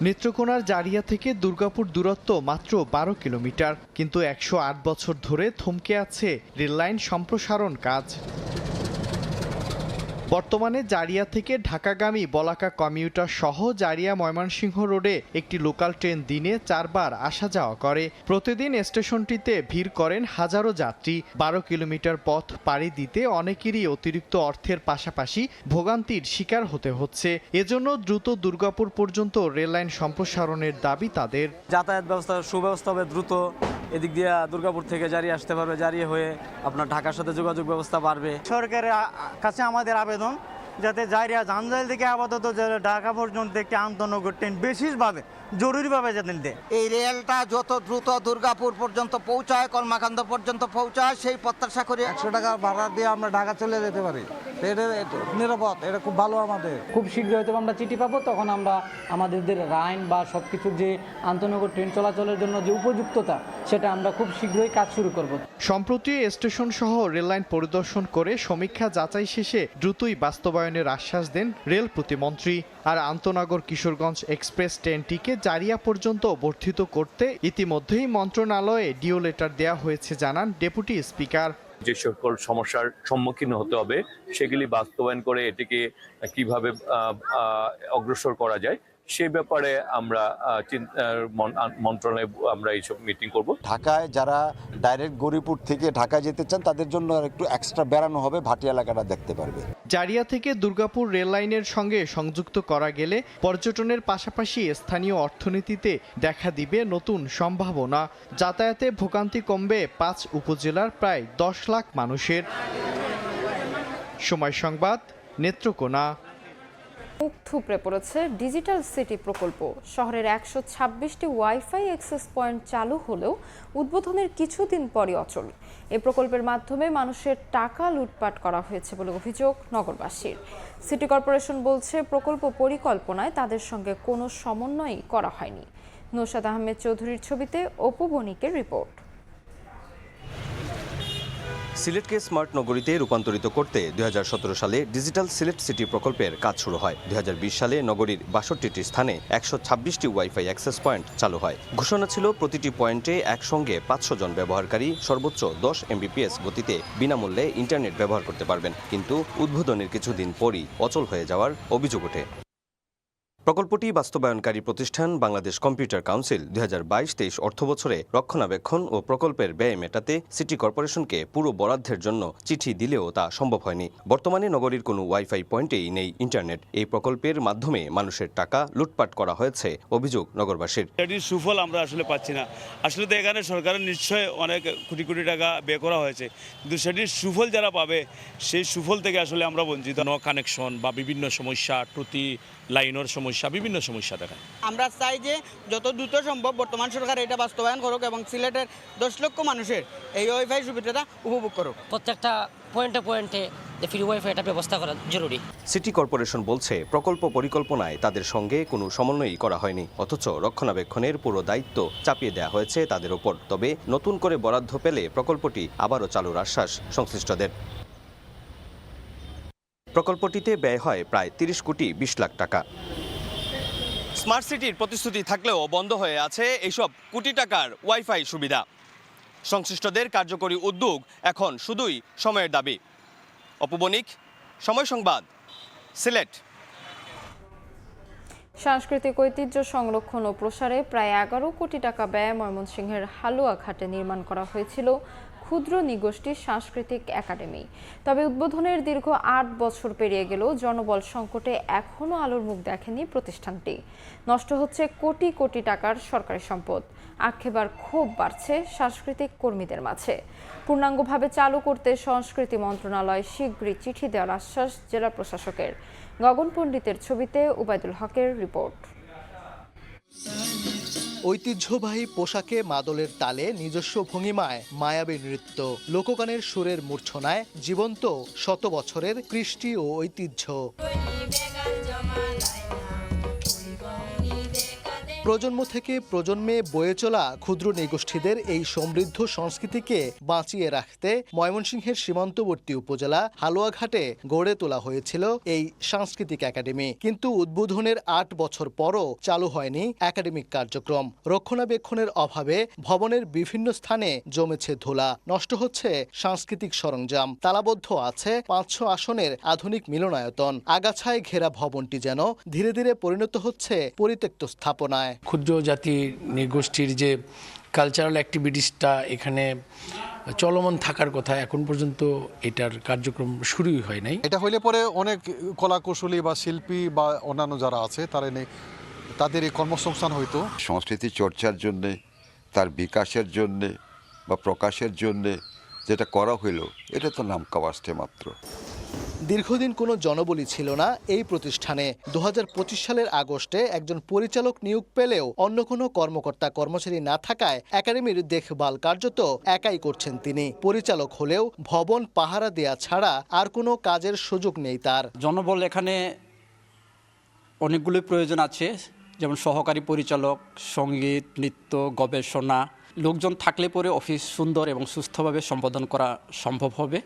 নেত্রকোনার জারিয়া থেকে দুর্গাপুর দূরত্ব মাত্র 12 কিলোমিটার, কিন্তু 108 বছর ধরে থমকে আছে রেললাইন সম্প্রসারণ কাজ। বর্তমানে জারিয়া থেকে ঢাকাগামী বলাকা কমিউটার সহ জারিয়া ময়মনসিংহ রোডে একটি লোকাল ট্রেন দিনে 4 বার আসা যাওয়া করে। প্রতিদিন স্টেশনটিতে ভিড় করেন হাজারো যাত্রী। 12 কিলোমিটার পথ পাড়ি দিতে অনেকেরই অতিরিক্ত অর্থের পাশাপাশি ভোগান্তির শিকার হতে হচ্ছে। এজন্য দ্রুত দুর্গাপুর পর্যন্ত রেললাইন সম্প্রসারণের দাবি তাদের। যাতায়াত ব্যবস্থা সুব্যবস্থা হবে, দ্রুত এদিক দিয়ে দুর্গাপুর থেকে জারিয়ে আসতে পারবে, জারিয়ে হয়ে আপনার ঢাকার সাথে যোগাযোগ ব্যবস্থা বাড়বে। সরকারের কাছে আমাদের আবেদন যাতে জারিয়া জানজাইল থেকে আপাতত ঢাকা পর্যন্ত একটি আন্তনগর ট্রেন বিশেষভাবে জরুরিভাবে যাতে দেয়। এই রেলটা যত দ্রুত দুর্গাপুর পর্যন্ত পৌঁছায়, কর্মাকাণ্ড পর্যন্ত পৌঁছায় সেই প্রত্যাশা করি। 100 টাকা ভাড়া দিয়ে আমরা ঢাকা চলে যেতে পারি, এটা নিরাপদ, এটা খুব ভালো। আমাদের খুব শীঘ্রই হয়তো আমরা চিঠি পাবো, তখন আমরা আমাদের লাইন বা সবকিছুর যে আন্তনগর ট্রেন চলাচলের জন্য যে উপযুক্ততা সেটা আমরা খুব শীঘ্রই কাজ শুরু করব। সম্প্রতি স্টেশন সহ রেললাইন পরিদর্শন করে সমীক্ষা যাচাই শেষে দ্রুতই বাস্তবায়নের আশ্বাস দেন রেল প্রতিমন্ত্রী। আর আন্তনগর কিশোরগঞ্জ এক্সপ্রেস ট্রেনটিকে জারিয়া পর্যন্ত বর্ধিত করতে ইতিমধ্যেই মন্ত্রণালয়ে ডিও লেটার দেওয়া হয়েছে জানান ডেপুটি স্পিকার। যে সকল সমস্যার সম্মুখীন হতে হবে সেগুলি বাস্তবায়ন করে এটিকে কিভাবে অগ্রসর করা যায় সেই ব্যাপারে আমরা মন্ত্রণালয়ে আমরা এইসব মিটিং করব। ঢাকায় যারা ডাইরেক্ট গৌরীপুর থেকে ঢাকায় যেতে চান তাদের জন্য আর একটু এক্সট্রা বেড়ানো হবে, ভাটি এলাকাটা দেখতে পারবে। জারিয়া থেকে দুর্গাপুর রেল লাইনের সঙ্গে সংযুক্ত করা গেলে পর্যটনের পাশাপাশি স্থানীয় অর্থনীতিতে দেখা দিবে নতুন সম্ভাবনা। যাতায়াতে ভোগান্তি কমবে 5 উপজেলার প্রায় 10 লাখ মানুষের। সময় সংবাদ, নেত্রকোনা। মুখ থুবড়ে পড়েছে ডিজিটাল সিটি প্রকল্প। শহরের 126টি ওয়াইফাই অ্যাক্সেস পয়েন্ট চালু হলেও উদ্বোধনের কিছুদিন পরই অচল। এই প্রকল্পের মাধ্যমে মানুষের টাকা লুটপাট করা হয়েছে বলে অভিযোগ নগরবাসীর। সিটি কর্পোরেশন বলছে প্রকল্প পরিকল্পনায় তাদের সঙ্গে কোনো সমন্বয়ই করা হয়নি। নৌশাদ আহমেদ চৌধুরীর ছবিতে অপু বণিকের রিপোর্ট। সিলেটকে স্মার্ট নগরীতে রূপান্তরিত করতে 2017 সালে ডিজিটাল সিলেট সিটি প্রকল্পের কাজ শুরু হয়। 2020 সালে নগরীর 62টি স্থানে 126টি ওয়াইফাই অ্যাক্সেস পয়েন্ট চালু হয়। ঘোষণা ছিল প্রতিটি পয়েন্টে একসঙ্গে 500 জন ব্যবহারকারী সর্বোচ্চ 10 Mbps গতিতে বিনামূল্যে ইন্টারনেট ব্যবহার করতে পারবেন। কিন্তু উদ্বোধনের কিছুদিন পরই অচল হয়ে যাওয়ার অভিযোগ ওঠে। প্রকল্পটি বাস্তবায়নকারী প্রতিষ্ঠান বাংলাদেশ কম্পিউটার কাউন্সিল 2022-23 অর্থবছরে রক্ষণাবেক্ষণ ও প্রকল্পের ব্যয় মেটাতে সিটি কর্পোরেশনকে পুরো বরাদ্দের জন্য চিঠি দিলেও তা সম্ভব হয়নি। বর্তমানে নগরীর কোনো ওয়াইফাই পয়েন্টেই নেই ইন্টারনেট। এই প্রকল্পের মাধ্যমে মানুষের টাকা লুটপাট করা হয়েছে অভিযোগ নগরবাসীর। এটির সুফল আমরা আসলে পাচ্ছি না। আসলে তো এখানে সরকারের নিশ্চয় অনেক কোটি কোটি টাকা ব্যয় করা হয়েছে, কিন্তু সেটির সুফল যারা পাবে সেই সুফল থেকে আসলে আমরা বঞ্চিত। নো কানেকশন বা বিভিন্ন সমস্যা, প্রতি লাইনের সমস্যা, বিভিন্ন সমস্যা দেখায়। আমরা চাই যে যত দ্রুত সম্ভব বর্তমান সরকার এটা বাস্তবায়ন করুক এবং সিলেটের 10 লক্ষ মানুষের এই ওয়াইফাই সুবিধাটা উপভোগ করুক। প্রত্যেকটা পয়েন্টে ফ্রি ওয়াইফাইটা ব্যবস্থা করা জরুরি। সিটি কর্পোরেশন বলছে প্রকল্প পরিকল্পনায় তাদের সঙ্গে কোনো সমন্বয়ই করা হয়নি, অথচ রক্ষণাবেক্ষণের পুরো দায়িত্ব চাপিয়ে দেওয়া হয়েছে তাদের ওপর। তবে নতুন করে বরাদ্দ পেলে প্রকল্পটি আবারও চালুর আশ্বাস সংশ্লিষ্টদের। প্রকল্পটিতে ব্যয় হয় প্রায় 30 কোটি 20 লাখ টাকা। স্মার্ট সিটির প্রতিশ্রুতি থাকলেও বন্ধ হয়ে আছে এইসব কোটি টাকার ওয়াইফাই সুবিধা। সংশ্লিষ্টদের কার্যকরী উদ্যোগ এখন শুধুই সময়ের দাবি। অপু বণিক, সময় সংবাদ, সিলেট। সাংস্কৃতিক ঐতিহ্য সংরক্ষণ ও প্রসারে প্রায় 11 কোটি টাকা ব্যয়ে ময়মনসিংহের হালুয়াঘাটে নির্মাণ করা হয়েছিল ক্ষুদ্র নিগোষ্ঠী সাংস্কৃতিক একাডেমি। তবে উদ্বোধনের দীর্ঘ 8 বছর পেরিয়ে গেলেও জনবল সংকটে এখনও আলোর মুখ দেখেনি প্রতিষ্ঠানটি। নষ্ট হচ্ছে কোটি কোটি টাকার সরকারি সম্পদ। আক্ষেপ আর ক্ষোভ বাড়ছে সাংস্কৃতিক কর্মীদের মাঝে। পূর্ণাঙ্গভাবে চালু করতে সংস্কৃতি মন্ত্রণালয় শীঘ্রই চিঠি দেওয়ার আশ্বাস জেলা প্রশাসকের। গগন পণ্ডিতের ছবিতে উবাইদুল হকের রিপোর্ট। ঐতিহ্যবাহী পোশাকে মাদলের তালে নিজস্ব ভঙ্গিমায় মায়াবী নৃত্য, লোকগানের সুরের মূর্ছনায় জীবন্ত শত বছরের কৃষ্টি ও ঐতিহ্য। প্রজন্ম থেকে প্রজন্মে বয়ে চলা ক্ষুদ্র নিগোষ্ঠীদের এই সমৃদ্ধ সংস্কৃতিকে বাঁচিয়ে রাখতে ময়মনসিংহের সীমান্তবর্তী উপজেলা হালুয়াঘাটে গড়ে তোলা হয়েছিল এই সাংস্কৃতিক একাডেমি। কিন্তু উদ্বোধনের 8 বছর পরও চালু হয়নি একাডেমিক কার্যক্রম। রক্ষণাবেক্ষণের অভাবে ভবনের বিভিন্ন স্থানে জমেছে ধুলা, নষ্ট হচ্ছে সাংস্কৃতিক সরঞ্জাম, তালাবদ্ধ আছে 500 আসনের আধুনিক মিলনায়তন। আগাছায় ঘেরা ভবনটি যেন ধীরে ধীরে পরিণত হচ্ছে পরিত্যক্ত স্থাপনায়। ক্ষুদ্র জাতি নিগোষ্ঠীর যে কালচারাল অ্যাক্টিভিটিসটা এখানে চলমান থাকার কথা, এখন পর্যন্ত এটার কার্যক্রম শুরুই হয় নাই। এটা হইলে পরে অনেক কলাকুশলী বা শিল্পী বা অন্যান্য যারা আছে তাদের এই কর্মসংস্থান হইতো। সংস্কৃতি চর্চার জন্যে, তার বিকাশের জন্যে বা প্রকাশের জন্যে যেটা করা হইল, এটা তো নাম কাওয়াস্তে মাত্র। দীর্ঘদিন কোনো জনবলি ছিল না এই প্রতিষ্ঠানে। 2025 সালের আগস্টে একজন পরিচালক নিয়োগ পেলেও অন্য কোনো কর্মকর্তা কর্মচারী না থাকায় একাডেমির দেখভাল কার্যত একাই করছেন তিনি। পরিচালক হলেও ভবন পাহারা দেয়া ছাড়া আর কোনো কাজের সুযোগ নেই তার। জনবল এখানে অনেকগুলো প্রয়োজন আছে, যেমন সহকারী পরিচালক, সঙ্গীত, নৃত্য, গবেষণা। লোকজন থাকলে পরে অফিস সুন্দর এবং সুস্থভাবে সম্পাদন করা সম্ভব হবে।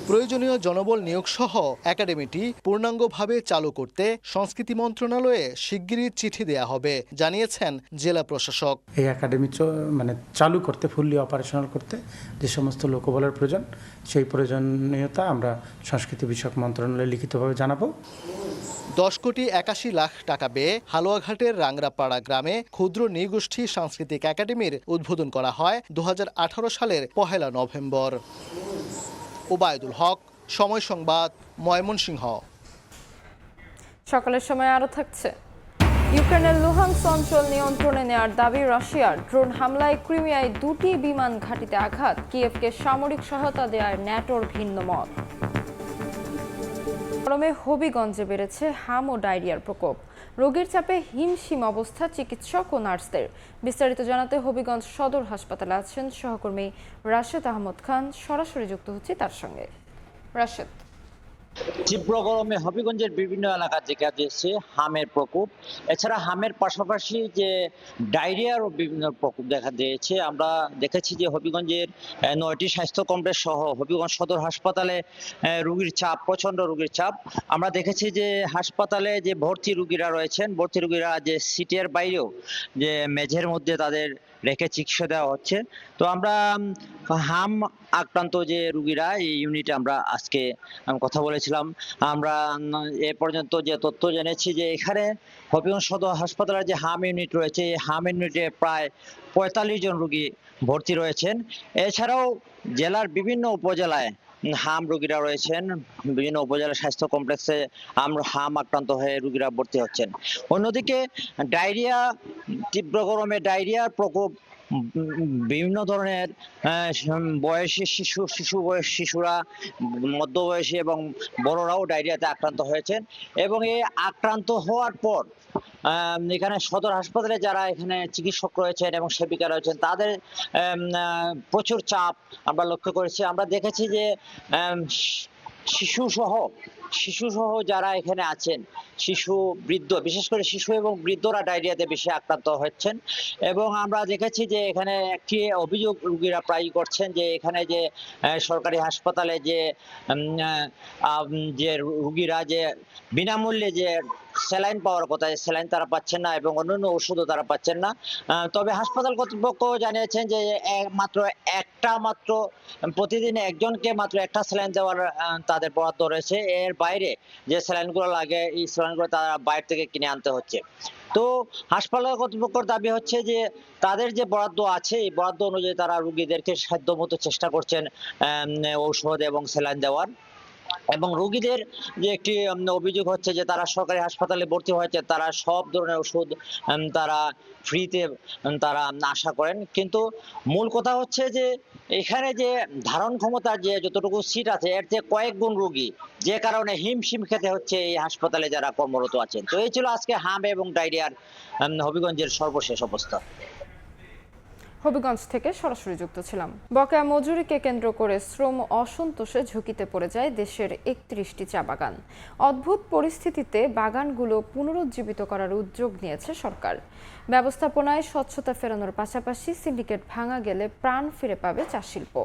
প্রয়োজনীয় জনবল নিয়োগ সহ একাডেমিটি পূর্ণাঙ্গভাবে চালু করতে সংস্কৃতি মন্ত্রণালয়ে শিগগিরই চিঠি দেয়া হবে জানিয়েছেন জেলা প্রশাসক। এই একাডেমি চালু করতে, ফুললি অপারেশনাল করতে যে সমস্ত লোকবলের প্রয়োজন, সেই প্রয়োজনীয়তা আমরা সংস্কৃতি বিষয়ক মন্ত্রণালয়ে লিখিতভাবে জানাবো। 10,81,00,000 টাকা ব্যয়ে হালুয়াঘাটের রাংরাপাড়া গ্রামে ক্ষুদ্র নৃগোষ্ঠী সাংস্কৃতিক একাডেমির উদ্বোধন করা হয় 2018 সালের 1 নভেম্বর। ওবায়দুল হক, সময় সংবাদ, ময়মনসিংহ। সকালের সময় আরও থাকছে, ইউক্রেনের লুহানস্ক অঞ্চল নিয়ন্ত্রণে নেওয়ার দাবি রাশিয়ার। ড্রোন হামলায় ক্রিমিয়ায় 2টি বিমান ঘাঁটিতে আঘাত। কিয়েভকে সামরিক সহায়তা দেওয়ার ন্যাটোর ভিন্ন মত। গরমে হবিগঞ্জে বেড়েছে হাম ও ডায়রিয়ার প্রকোপ। রোগীর চাপে হিমশিম অবস্থা চিকিৎসক ও নার্সদের। বিস্তারিত জানাতে হবিগঞ্জ সদর হাসপাতালে আছেন সহকর্মী রাশেদ আহমদ খান। সরাসরি যুক্ত হচ্ছে তার সঙ্গে। রাশেদ, তীব্র গরমে হবিগঞ্জের বিভিন্ন এলাকা দেখা দিয়েছে হামের প্রকোপ। এছাড়া হামের পাশাপাশি যে ডায়রিয়ারও বিভিন্ন প্রকোপ দেখা দিয়েছে। আমরা দেখেছি যে হবিগঞ্জের 9টি স্বাস্থ্য কমপ্লেক্স সহ হবিগঞ্জ সদর হাসপাতালে রোগীর চাপ, প্রচণ্ড রোগীর চাপ। আমরা দেখেছি যে হাসপাতালে যে ভর্তি রোগীরা রয়েছেন, ভর্তি রোগীরা যে সিটের বাইরেও যে মেঝের মধ্যে তাদের রেখে চিকিৎসা দেওয়া হচ্ছে। তো আমরা হাম আক্রান্ত যে রোগীরা এই ইউনিটে আমরা আজকে কথা বলেছিলাম। আমরা এ পর্যন্ত যে তথ্য জেনেছি যে এখানে হবিগঞ্জ সদর হাসপাতালের যে হাম ইউনিট রয়েছে, এই হাম ইউনিটে প্রায় 45 জন রোগী ভর্তি রয়েছেন। এছাড়াও জেলার বিভিন্ন উপজেলায় হাম রোগীরা রয়েছেন। বিভিন্ন উপজেলা স্বাস্থ্য কমপ্লেক্সে হাম আক্রান্ত হয়ে রোগীরা ভর্তি হচ্ছেন। অন্যদিকে ডায়রিয়া, তীব্র গরমে ডায়রিয়ার প্রকোপ বিভিন্ন ধরনের বয়সী শিশুরা, মধ্যবয়সী এবং বড়রাও ডায়রিয়াতে আক্রান্ত হয়েছেন। এবং এই আক্রান্ত হওয়ার পর এখানে সদর হাসপাতালে যারা এখানে চিকিৎসক রয়েছেন এবং সেবিকা রয়েছেন তাদের প্রচুর চাপ আমরা লক্ষ্য করেছি। আমরা দেখেছি যে শিশুসহ যারা এখানে আছেন, শিশু, বৃদ্ধ, বিশেষ করে শিশু এবং বৃদ্ধরা ডায়রিয়াতে বেশি আক্রান্ত হচ্ছেন। এবং আমরা দেখেছি যে এখানে একটি অভিযোগ রোগীরা প্রায়ই করছেন যে এখানে যে সরকারি হাসপাতালে যে রোগীরা যে বিনামূল্যে যে স্যালাইন পাওয়ার কথা, স্যালাইন তারা পাচ্ছেন না এবং অন্যান্য ওষুধও তারা পাচ্ছেন না। তবে হাসপাতাল কর্তৃপক্ষ জানিয়েছেন যে মাত্র প্রতিদিন একজনকে মাত্র একটা স্যালাইন দেওয়ার তাদের বরাদ্দ রয়েছে। এর বাইরে যে স্যালাইনগুলো লাগে এই স্যালাইনগুলো তারা বাইরে থেকে কিনে আনতে হচ্ছে। তো হাসপাতাল কর্তৃপক্ষের দাবি হচ্ছে যে তাদের যে বরাদ্দ আছে এই বরাদ্দ অনুযায়ী তারা রোগীদেরকে সাধ্যমতো চেষ্টা করছেন ঔষধ এবং স্যালাইন দেওয়ার। এবং রোগীদের যে একটি অভিযোগ হচ্ছে যে তারা সরকারি হাসপাতালে ভর্তি হয়েছে, তারা সব ধরনের ওষুধ তারা ফ্রিতে তারা আশা করেন। কিন্তু মূল কথা হচ্ছে যে এখানে যে ধারণ ক্ষমতার যে যতটুকু সিট আছে এর চেয়ে কয়েক গুণ রোগী, যে কারণে হিমশিম খেতে হচ্ছে এই হাসপাতালে যারা কর্মরত আছেন। তো এই ছিল আজকে হাম এবং ডায়রিয়ার হবিগঞ্জের সর্বশেষ অবস্থা। হবিগঞ্জ থেকে সরাসরি যুক্ত ছিলাম। বকেয়া মজুরিকে কেন্দ্র করে শ্রম অসন্তোষে ঝুঁকিতে পড়ে যায় দেশের 31টি চা বাগান। অদ্ভুত পরিস্থিতিতে বাগানগুলো পুনরুজ্জীবিত করার উদ্যোগ নিয়েছে সরকার। ব্যবস্থাপনায় স্বচ্ছতা ফেরানোর পাশাপাশি সিন্ডিকেট ভাঙা গেলে প্রাণ ফিরে পাবে চা শিল্প,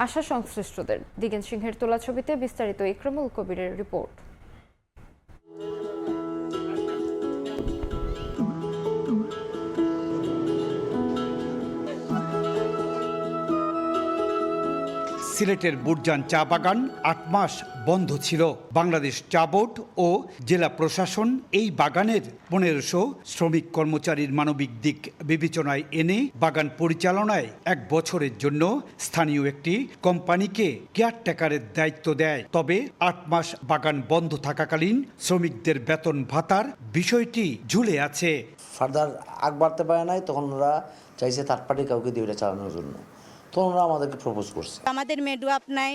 আশা সংশ্লিষ্টদের। দিগেন সিংহের তোলা ছবিতে বিস্তারিত ইকরামুল কবিরের রিপোর্ট। সিলেটের বুরজান চা বাগান 8 মাস বন্ধ ছিল। বাংলাদেশ চা বোর্ড ও জেলা প্রশাসন এই বাগানের 1500 শ্রমিক কর্মচারীর মানবিক দিক বিবেচনায় এনে বাগান পরিচালনায় 1 বছরের জন্য স্থানীয় একটি কোম্পানিকে কেয়ারটেকারের দায়িত্ব দেয়। তবে 8 মাস বাগান বন্ধ থাকাকালীন শ্রমিকদের বেতন ভাতার বিষয়টি ঝুলে আছে। ফার্দার আগ বাড়তে পারে নাই, তখন ওরা চাইছে থার্ড পার্টি কাউকে দিয়ে এটা চালানোর জন্য। তখন ওরা আমাদেরকে প্রপোজ করছে। আমাদের মেডওয়াপ নাই,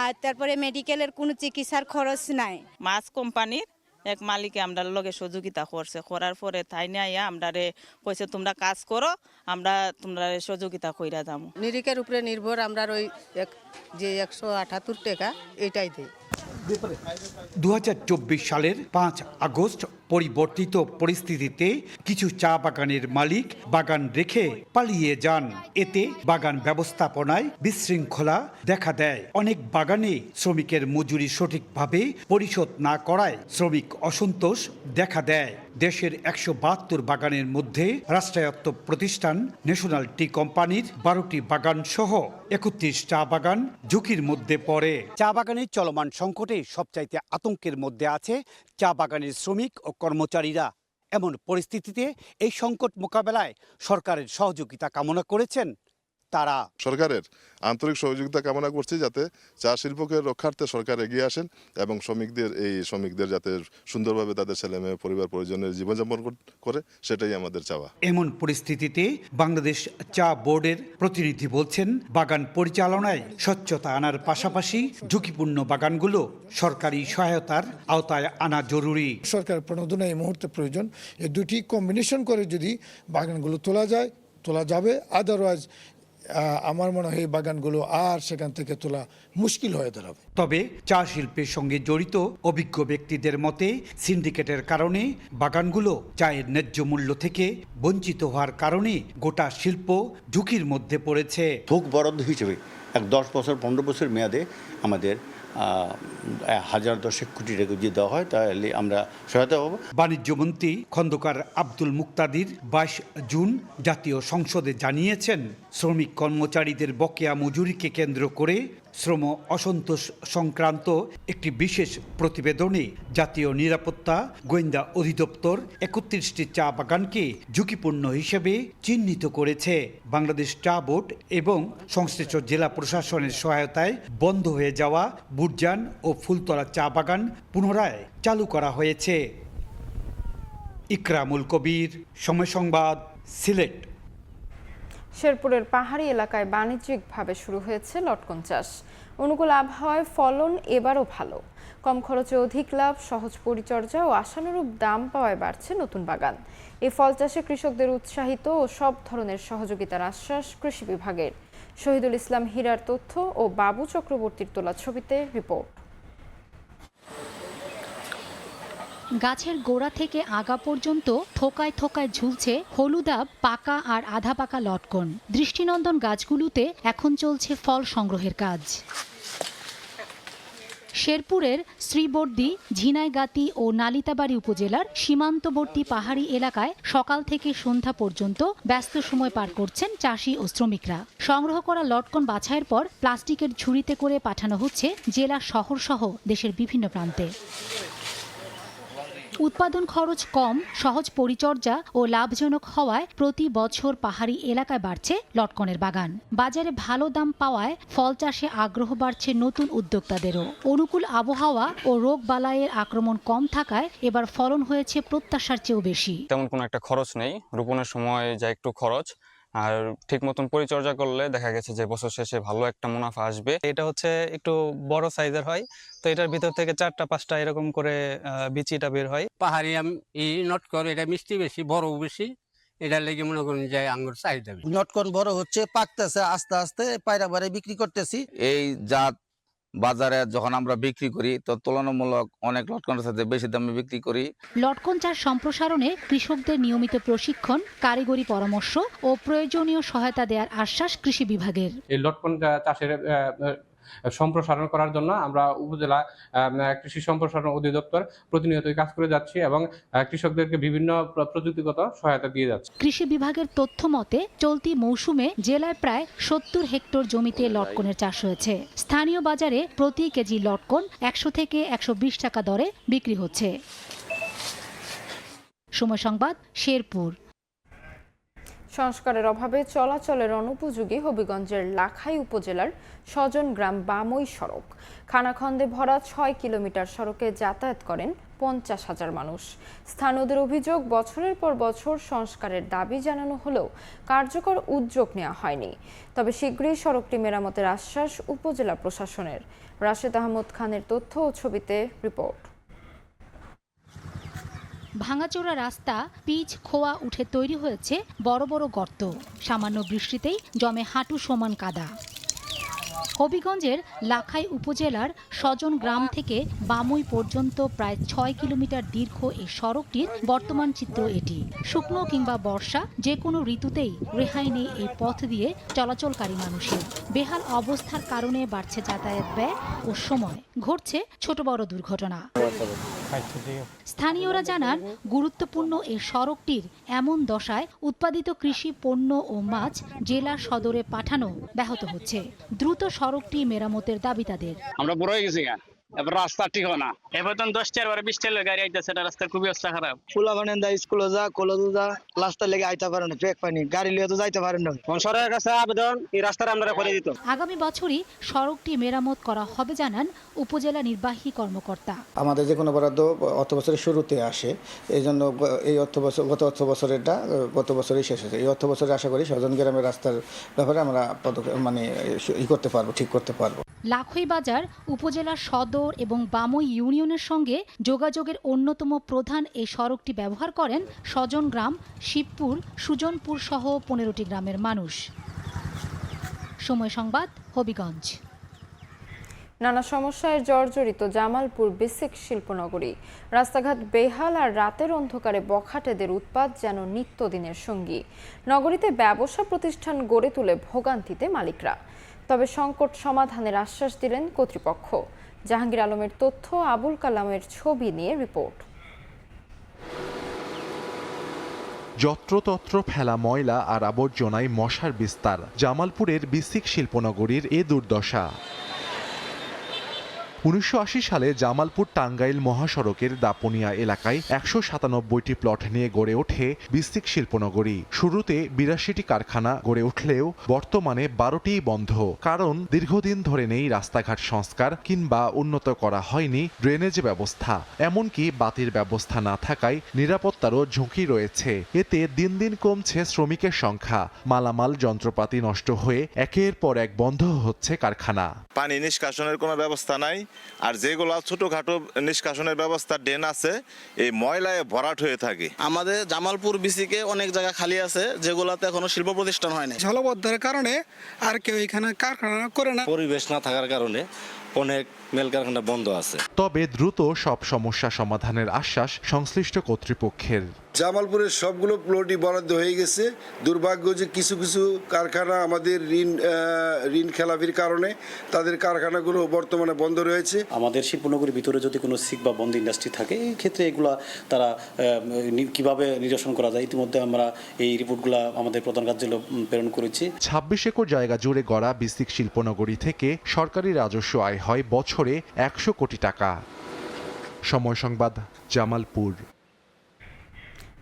আর তারপরে মেডিকেলের কোনো চিকিৎসার খরচ নাই। মাছ কোম্পানির এক মালিকে আমরা লগে সহযোগিতা করছে, করার পরে তাই নিয়ে আমরা কইছে তোমরা কাজ করো, আমরা তোমরা সহযোগিতা কইরা যাবো। নিরিখের উপরে নির্ভর আমরা ওই যে 178 টাকা এটাই দিই। 2024 সালের 5 আগস্ট পরিবর্তিত পরিস্থিতিতে কিছু চা বাগানের মালিক বাগান রেখে পালিয়ে যান। এতে বাগান ব্যবস্থাপনায় বিশৃঙ্খলা দেখা দেয়। অনেক বাগানে শ্রমিকের মজুরি সঠিকভাবে পরিশোধ না করায় শ্রমিক অসন্তোষ দেখা দেয়। দেশের 172 বাগানের মধ্যে রাষ্ট্রায়ত্ত প্রতিষ্ঠান ন্যাশনাল টি কোম্পানির 12টি বাগান সহ 31 চা বাগান ঝুঁকির মধ্যে পড়ে। চা বাগানের চলমান সংকটে সবচাইতে আতঙ্কের মধ্যে আছে চা বাগানের শ্রমিক ও কর্মচারীরা। এমন পরিস্থিতিতে এই সংকট মোকাবেলায় সরকারের সহযোগিতা কামনা করেছেন তারা। সরকারের আন্তরিক সহযোগিতা কামনা করছি যাতে চা শিল্পকে রক্ষার্থে সরকার এগিয়ে আসেন এবং শ্রমিকদের যাতে সুন্দরভাবে তাদের ছেলেমেয়ে পরিবার পরিজনের জীবনযাপন করে, সেটাই আমাদের চাওয়া। এমন পরিস্থিতিতে বাংলাদেশ চা বোর্ডের প্রতিনিধি বলছেন, বাগান পরিচালনায় স্বচ্ছতা আনার পাশাপাশি ঝুঁকিপূর্ণ বাগানগুলো সরকারি সহায়তার আওতায় আনা জরুরি। সরকার প্রণোদনা এই মুহূর্তে প্রয়োজন। এই দুটি কম্বিনেশন করে যদি বাগানগুলো তোলা যাবে, আদারওয়াইজ আমার মনে হয় এই বাগানগুলো আর সেখান থেকে তোলা মুশকিল হয়ে দাঁড়াবে। তবে চা শিল্পের সঙ্গে জড়িত অভিজ্ঞ ব্যক্তিদের মতে সিন্ডিকেটের কারণে বাগানগুলো চায়ের ন্যায্য মূল্য থেকে বঞ্চিত হওয়ার কারণে গোটা শিল্প ঝুঁকির মধ্যে পড়েছে। থোক বরাদ্দ হিসেবে 10 বছর 15 বছর মেয়াদে আমাদের 1010 কোটি টাকা যদি দেওয়া হয় তাহলে আমরা সহায়তা পাবো। বাণিজ্যমন্ত্রী খন্দকার আব্দুল মুক্তাদির 22 জুন জাতীয় সংসদে জানিয়েছেন, শ্রমিক কর্মচারীদের বকেয়া মজুরিকে কেন্দ্র করে শ্রম অসন্তোষ সংক্রান্ত একটি বিশেষ প্রতিবেদনে জাতীয় নিরাপত্তা গোয়েন্দা অধিদপ্তর 31টি চা বাগানকে ঝুঁকিপূর্ণ হিসেবে চিহ্নিত করেছে। বাংলাদেশ চা বোর্ড এবং সংশ্লিষ্ট জেলা প্রশাসনের সহায়তায় বন্ধ হয়ে যাওয়া বুরজান ও ফুলতলা চা বাগান পুনরায় চালু করা হয়েছে। ইকরামুল কবির, সময় সংবাদ, সিলেট। শেরপুরের পাহাড়ি এলাকায় বাণিজ্যিকভাবে শুরু হয়েছে লটকন চাষ। অনুকূল আবহাওয়ায় ফলন এবারও ভালো। কম খরচে অধিক লাভ, সহজ পরিচর্যা ও আশানুরূপ দাম পাওয়ায় বাড়ছে নতুন বাগান। এই ফল চাষে কৃষকদের উৎসাহিত ও সব ধরনের সহযোগিতার আশ্বাস কৃষি বিভাগের। শহীদুল ইসলাম হীরার তথ্য ও বাবু চক্রবর্তীর তোলা ছবিতে রিপোর্ট। গাছের গোড়া থেকে আগা পর্যন্ত থোকায় থোকায় ঝুলছে হলুদাব, পাকা আর আধা পাকা লটকন। দৃষ্টিনন্দন গাছগুলোতে এখন চলছে ফল সংগ্রহের কাজ। শেরপুরের শ্রীবর্দী, ঝিনাইগাতি ও নালিতাবাড়ী উপজেলার সীমান্তবর্তী পাহাড়ি এলাকায় সকাল থেকে সন্ধ্যা পর্যন্ত ব্যস্ত সময় পার করছেন চাষি ও শ্রমিকরা। সংগ্রহ করা লটকন বাছাইয়ের পর প্লাস্টিকের ঝুড়িতে করে পাঠানো হচ্ছে জেলা শহর সহ দেশের বিভিন্ন প্রান্তে। উৎপাদন খরচ কম, সহজ পরিচর্যা ও লাভজনক হওয়ায় প্রতি বছর পাহাড়ি এলাকায় বাড়ছে লটকনের বাগান। বাজারে ভালো দাম পাওয়ায় ফল চাষে আগ্রহ বাড়ছে নতুন উদ্যোক্তাদেরও। অনুকূল আবহাওয়া ও রোগ বালাইয়ের আক্রমণ কম থাকায় এবার ফলন হয়েছে প্রত্যাশার চেয়েও বেশি। তেমন কোনো একটা খরচ নেই, রোপণের সময় যা একটু খরচ, আর ঠিক মতন পরিচর্যা করলে দেখা গেছে যে বছর শেষে ভালো একটা মুনাফা আসবে। এটা হচ্ছে একটু বড় সাইজের হয়, তো এটার ভিতর থেকে 4টা-5টা এরকম করে বিচিটা বের হয়। পাহাড়ি এই নটকন এটা মিষ্টি বেশি, বড় বেশি, এটার লেগে মনে করেন যে আঙ্গুর চাহিদা। নটকন বড় হচ্ছে, পাকতেছে, আস্তে আস্তে পায়রা বারে বিক্রি করতেছি। এই জাত বাজারে যখন আমরা বিক্রি করি তো তুলনামূলক অনেক লটকনের সাথে বেশি দামে বিক্রি করি। লটকন চাষ সম্প্রসারণে কৃষকদের নিয়মিত প্রশিক্ষণ, কারিগরি পরামর্শ ও প্রয়োজনীয় সহায়তা দেওয়ার আশ্বাস কৃষি বিভাগের। এই লটকন চাষের সম্প্রসারণ করার জন্য আমরা উপজেলা কৃষি সম্প্রসারণ অধিদপ্তর প্রতিনিয়ত কাজ করে যাচ্ছি এবং কৃষকদেরকে বিভিন্ন প্রযুক্তিগত সহায়তা দিয়ে যাচ্ছে। কৃষি বিভাগের তথ্য মতে চলতি মৌসুমে জেলায় প্রায় 70 হেক্টর জমিতে লটকনের চাষ হয়েছে। স্থানীয় বাজারে প্রতি কেজি লটকন 100 থেকে 120 টাকা দরে বিক্রি হচ্ছে। সময় সংবাদ, শেরপুর। সংস্কারের অভাবে চলাচলের অনুপযোগী হবিগঞ্জের লাখাই উপজেলার স্বজন গ্রাম বামই সড়ক। খানাখন্দে ভরা 6 কিলোমিটার সড়কে যাতায়াত করেন 50,000 মানুষ। স্থানীয়দের অভিযোগ, বছরের পর বছর সংস্কারের দাবি জানানো হলেও কার্যকর উদ্যোগ নেওয়া হয়নি। তবে শীঘ্রই সড়কটি মেরামতের আশ্বাস উপজেলা প্রশাসনের। রাশেদ আহমদ খানের তথ্য ও ছবিতে রিপোর্ট। ভাঙাচোরা রাস্তা, পিচ খোয়া উঠে তৈরি হয়েছে বড় বড় গর্ত। সামান্য বৃষ্টিতেই জমে হাঁটু সমান কাদা। হবিগঞ্জের লাখাই উপজেলার সজন গ্রাম থেকে বামুই পর্যন্ত প্রায় ৬ কিলোমিটার দীর্ঘ এই সড়কটির বর্তমান চিত্র এটি। শুকনো কিংবা বর্ষা যে কোনো ঋতুতেই রেহাই নেই এই পথ দিয়ে চলাচলকারী মানুষের। বেহাল অবস্থার কারণে বাড়ছে যাতায়াত ব্যয় ও সময়, ঘটছে ছোট বড় দুর্ঘটনা। স্থানীয়রা জানান, গুরুত্বপূর্ণ এই সড়কটির এমন দশায় উৎপাদিত কৃষি পণ্য ও মাছ জেলা সদরে পাঠানো ব্যাহত হচ্ছে। দ্রুত সড়কটি মেরামতের দাবি তাদের। আমরা বড় হয়ে গেছি, এবার রাস্তা ঠিক হয় না। এবার 10টার পরে 20টার গাড়ি আইতেছে, রাস্তার খুবই অবস্থা খারাপ। ফুলাবানেন দা স্কুলে যা কলেজে যা রাস্তা লেগে আইতে পারে না, ব্রেক পানি গাড়ি লিয়ে তো যাইতে পারেন না। সরকারের কাছে আবেদন এই রাস্তাটা আমরা করে দিত। আগামী বছরই সড়কটি মেরামত করা হবে জানান উপজেলা নির্বাহী কর্মকর্তা। আমাদের যে কোনো বরাদ্দ অর্থ বছরের শুরুতে আসে, এই জন্য এই গত অর্থ বছরেরটা গত বছরই শেষ হয়েছে। এই অর্থ বছরে আশা করি সজন গ্রামের রাস্তার ব্যাপারে আমরা করতে পারবো, ঠিক করতে পারবো। লাখই বাজার উপজেলার সদর এবং বামুই ইউনিয়নের সঙ্গে যোগাযোগের অন্যতম প্রধান এই সড়কটি ব্যবহার করেন সজন গ্রাম, শিবপুর, সুজনপুর সহ 15টি গ্রামের মানুষ। সময় সংবাদ, হবিগঞ্জ। নানা সমস্যায় জর্জরিত জামালপুর বেসিক শিল্পনগরী। রাস্তাঘাট বেহাল আর রাতের অন্ধকারে বখাটেদের উৎপাত যেন নিত্যদিনের সঙ্গী। নগরীতে ব্যবসা প্রতিষ্ঠান গড়ে তুলে ভোগান্তিতে মালিকরা। তবে সংকট সমাধানের আশ্বাস দিলেন কর্তৃপক্ষ। জাহাঙ্গীর আলমের তথ্য, আবুল কালামের ছবি নিয়ে রিপোর্ট। যত্রতত্র ফেলা ময়লা আর আবর্জনায় মশার বিস্তার। জামালপুরের বিসিক শিল্পনগরীর এ দুর্দশা। 1980 সালে জামালপুর টাঙ্গাইল মহাসড়কের দাপনিয়া এলাকায় 197টি প্লট নিয়ে গড়ে ওঠে বিসিক শিল্পনগরী। শুরুতে 82টি কারখানা গড়ে উঠলেও বর্তমানে 12টিই বন্ধ। কারণ দীর্ঘদিন ধরে নেই রাস্তাঘাট সংস্কার কিংবা উন্নত করা হয়নি ড্রেনেজ ব্যবস্থা। এমনকি বাতির ব্যবস্থা না থাকায় নিরাপত্তারও ঝুঁকি রয়েছে। এতে দিন দিন কমছে শ্রমিকের সংখ্যা। মালামাল যন্ত্রপাতি নষ্ট হয়ে একের পর এক বন্ধ হচ্ছে কারখানা। পানি নিষ্কাশনের কোনো ব্যবস্থা নাই, আর যেগুলো ছোটখাটো নিষ্কাশনের ব্যবস্থা ড্রেন আছে, এই ময়লায় ভরাট হয়ে থাকে। আমাদের জামালপুর বিসিকে অনেক জায়গা খালি আছে যেগুলোতে এখনো শিল্প প্রতিষ্ঠান হয় না। জলবদ্ধের কারণে আর কেউ এখানে কারখানা করে না। পরিবেশ না থাকার কারণে অনেক মেল কারখানা বন্ধ আছে। তবে দ্রুত সব সমস্যা সমাধানের আশ্বাস সংশ্লিষ্ট কর্তৃপক্ষের। জামালপুরের সবগুলো প্লটই বরাদ্দ হয়ে গেছে। দুর্ভাগ্য যে কিছু কিছু কারখানা আমাদের ঋণ খেলাপির কারণে তাদের কারখানাগুলো বর্তমানে বন্ধ রয়েছে। আমাদের শিল্পনগরীর ভিতরে যদি কোনো সিক বা বন্ধ ইন্ডাস্ট্রি থাকে, এই ক্ষেত্রে এগুলা তারা কিভাবে নিরসন করা যায়, ইতিমধ্যে আমরা এই রিপোর্টগুলো আমাদের প্রধান কার্যালয়ে প্রেরণ করেছি। 26 একর জায়গা জুড়ে গড়া বিসিক শিল্পনগরী থেকে সরকারি রাজস্ব আয় হয় বছরে 100 কোটি টাকা। সময় সংবাদ, জামালপুর।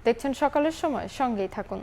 দেখছেন সকালের সময়, সঙ্গেই থাকুন।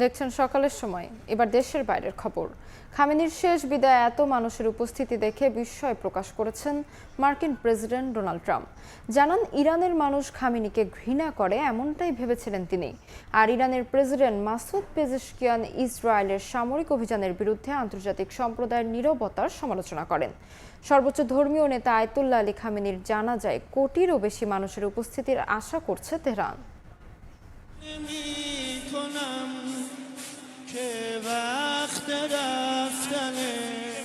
দেখছেন সকালের সময়। এবার দেশের বাইরের খবর। খামেনির শেষ বিদায় এত মানুষের উপস্থিতি দেখে বিস্ময় প্রকাশ করেছেন মার্কিন প্রেসিডেন্ট ডোনাল্ড ট্রাম্প। জানান, ইরানের মানুষ খামেনিকে ঘৃণা করে এমনটাই ভেবেছিলেন তিনি। আর ইরানের প্রেসিডেন্ট মাসুদ পেজেশকিয়ান ইসরায়েলের সামরিক অভিযানের বিরুদ্ধে আন্তর্জাতিক সম্প্রদায়ের নীরবতার সমালোচনা করেন। সর্বোচ্চ ধর্মীয় নেতা আয়াতুল্লাহ আলী খামেনির জানাজায় কোটিরও বেশি মানুষের উপস্থিতির আশা করছে তেহরান। که وقت رفتنه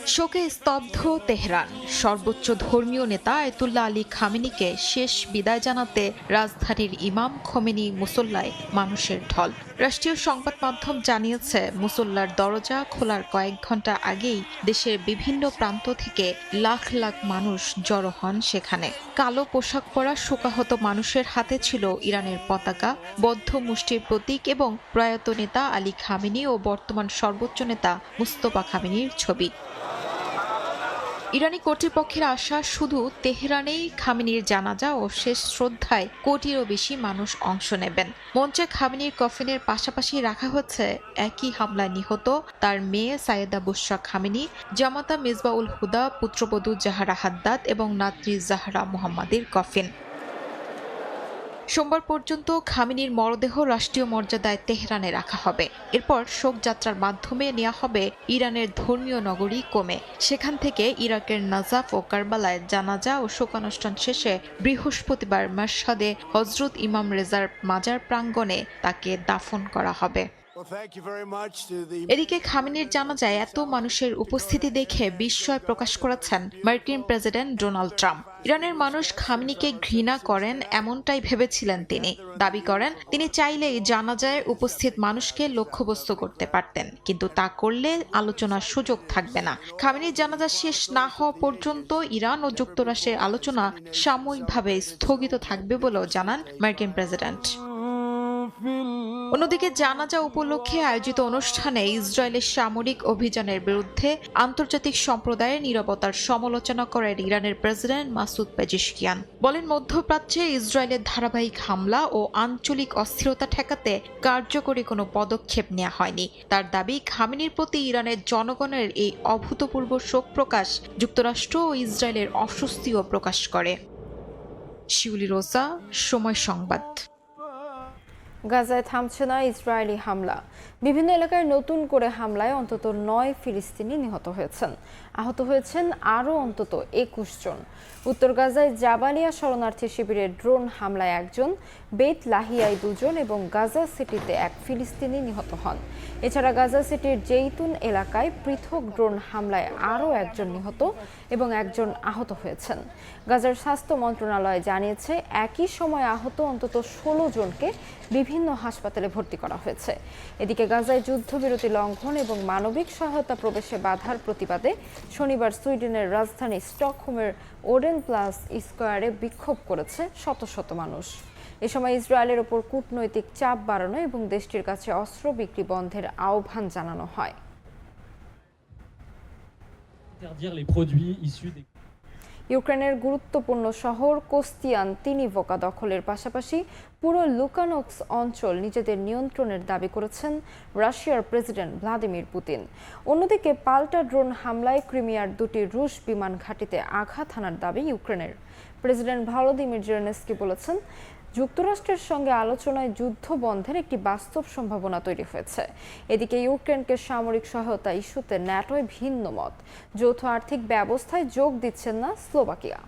শোকে স্তব্ধ তেহরান। সর্বোচ্চ ধর্মীয় নেতা আয়াতুল্লাহ আলী খামেনিকে শেষ বিদায় জানাতে রাজধানীর ইমাম খোমেনি মুসল্লায় মানুষের ঢল। রাষ্ট্রীয় সংবাদ মাধ্যম জানিয়েছে, মুসল্লার দরজা খোলার কয়েক ঘন্টা আগেই দেশের বিভিন্ন প্রান্ত থেকে লাখ লাখ মানুষ জড়ো হন সেখানে। কালো পোশাক পরা শোকাহত মানুষের হাতে ছিল ইরানের পতাকা, বদ্ধ মুষ্টির প্রতীক এবং প্রয়াত নেতা আলী খামেনি ও বর্তমান সর্বোচ্চ নেতা মুস্তফা খামেনির ছবি। ইরানি কর্তৃপক্ষের আশা, শুধু তেহরানেই খামেনির জানাজা ও শেষ শ্রদ্ধায় কোটিরও বেশি মানুষ অংশ নেবেন। মঞ্চে খামেনির কফিনের পাশাপাশি রাখা হচ্ছে একই হামলায় নিহত তার মেয়ে সাইয়েদা বুশরা খামেনি, জামাতা মিসবাউল হুদা, পুত্রবধূ জাহারা হাদ্দাদ এবং নাতনি জাহরা মুহাম্মাদের কফিন। সোমবার পর্যন্ত খামেনির মরদেহ রাষ্ট্রীয় মর্যাদায় তেহরানে রাখা হবে। এরপর শোকযাত্রার মাধ্যমে নেওয়া হবে ইরানের ধর্মীয় নগরী কোমে। সেখান থেকে ইরাকের নাজাফ ও কারবালায় জানাজা ও শোকানুষ্ঠান শেষে বৃহস্পতিবার মাশহাদে হজরত ইমাম রেজার মাজার প্রাঙ্গণে তাকে দাফন করা হবে। এদিকে খামেনির জানাজায় এত মানুষের উপস্থিতি দেখে বিস্ময় প্রকাশ করেছেন মার্কিন প্রেসিডেন্ট ডোনাল্ড ট্রাম্প। ইরানের মানুষ খামেনিকে ঘৃণা করেন এমনটাই ভেবেছিলেন তিনি। দাবি করেন, তিনি চাইলেই জানাজায় উপস্থিত মানুষকে লক্ষ্যবস্তু করতে পারতেন, কিন্তু তা করলে আলোচনার সুযোগ থাকবে না। খামেনির জানাজা শেষ না হওয়া পর্যন্ত ইরান ও যুক্তরাষ্ট্রের আলোচনা সাময়িকভাবে স্থগিত থাকবে বলেও জানান মার্কিন প্রেসিডেন্ট। অন্যদিকে জানাজা উপলক্ষে আয়োজিত অনুষ্ঠানে ইসরায়েলের সামরিক অভিযানের বিরুদ্ধে আন্তর্জাতিক সম্প্রদায়ের নীরবতার সমালোচনা করেন ইরানের প্রেসিডেন্ট মাসুদ পেজিশকিয়ান। বলেন, মধ্যপ্রাচ্যে ইসরায়েলের ধারাবাহিক হামলা ও আঞ্চলিক অস্থিরতা ঠেকাতে কার্যকরী কোনো পদক্ষেপ নেওয়া হয়নি। তার দাবি, খামেনির প্রতি ইরানের জনগণের এই অভূতপূর্ব শোক প্রকাশ যুক্তরাষ্ট্র ও ইসরায়েলের অস্বস্তিও প্রকাশ করে। শিউলি রোজা, সময় সংবাদ। গাজায় থামছে না ইসরায়েলি হামলা। বিভিন্ন এলাকায় নতুন করে হামলায় অন্তত 9 ফিলিস্তিনি নিহত হয়েছেন। আহত হয়েছেন আরও অন্তত 21 জন। উত্তর গাজায় জাবালিয়া শরণার্থী শিবিরে ড্রোন হামলায় 1 জন, বেত লাহিয়ায় 2 জন এবং গাজা সিটিতে 1 ফিলিস্তিনি নিহত হন। এছাড়া গাজা সিটির জেইতুন এলাকায় পৃথক ড্রোন হামলায় আরও 1 জন নিহত এবং 1 জন আহত হয়েছেন। গাজার স্বাস্থ্য মন্ত্রণালয় জানিয়েছে, একই সময় আহত অন্তত 16 জনকে বিভিন্ন হাসপাতালে ভর্তি করা হয়েছে। এদিকে গাজায় যুদ্ধবিরতি লঙ্ঘন এবং মানবিক সহায়তা প্রবেশে বাধার প্রতিবাদে শনিবার সুইডেনের রাজধানী স্টকহোমের ওডেন প্লাস স্কোয়ারে বিক্ষোভ করেছে শত শত মানুষ। এ সময় ইসরায়েলের ওপর কূটনৈতিক চাপ বাড়ানো এবং দেশটির কাছে অস্ত্র বিক্রি বন্ধের আহ্বান জানানো হয়। ইউক্রেনের গুরুত্বপূর্ণ শহর কোস্তিয়ান্তিনিভকা দখলের পাশাপাশি পুরো লুকানস্ক অঞ্চল নিজেদের নিয়ন্ত্রণের দাবি করেছেন রাশিয়ার প্রেসিডেন্ট ভ্লাদিমির পুতিন। অন্যদিকে পাল্টা ড্রোন হামলায় ক্রিমিয়ার 2টি রুশ বিমান ঘাঁটিতে আঘাত হানার দাবি ইউক্রেনের। প্রেসিডেন্ট ভলোদিমির জেলেনস্কি বলেছেন, যুক্তরাষ্ট্রের সঙ্গে আলোচনায় যুদ্ধ বন্ধের একটি বাস্তব সম্ভাবনা তৈরি হয়েছে। এদিকে ইউক্রেনকে সামরিক সহায়তা ইস্যুতে ন্যাটোয় ভিন্ন মত। যৌথ আর্থিক ব্যবস্থায় যোগ দিচ্ছেন না স্লোভাকিয়া।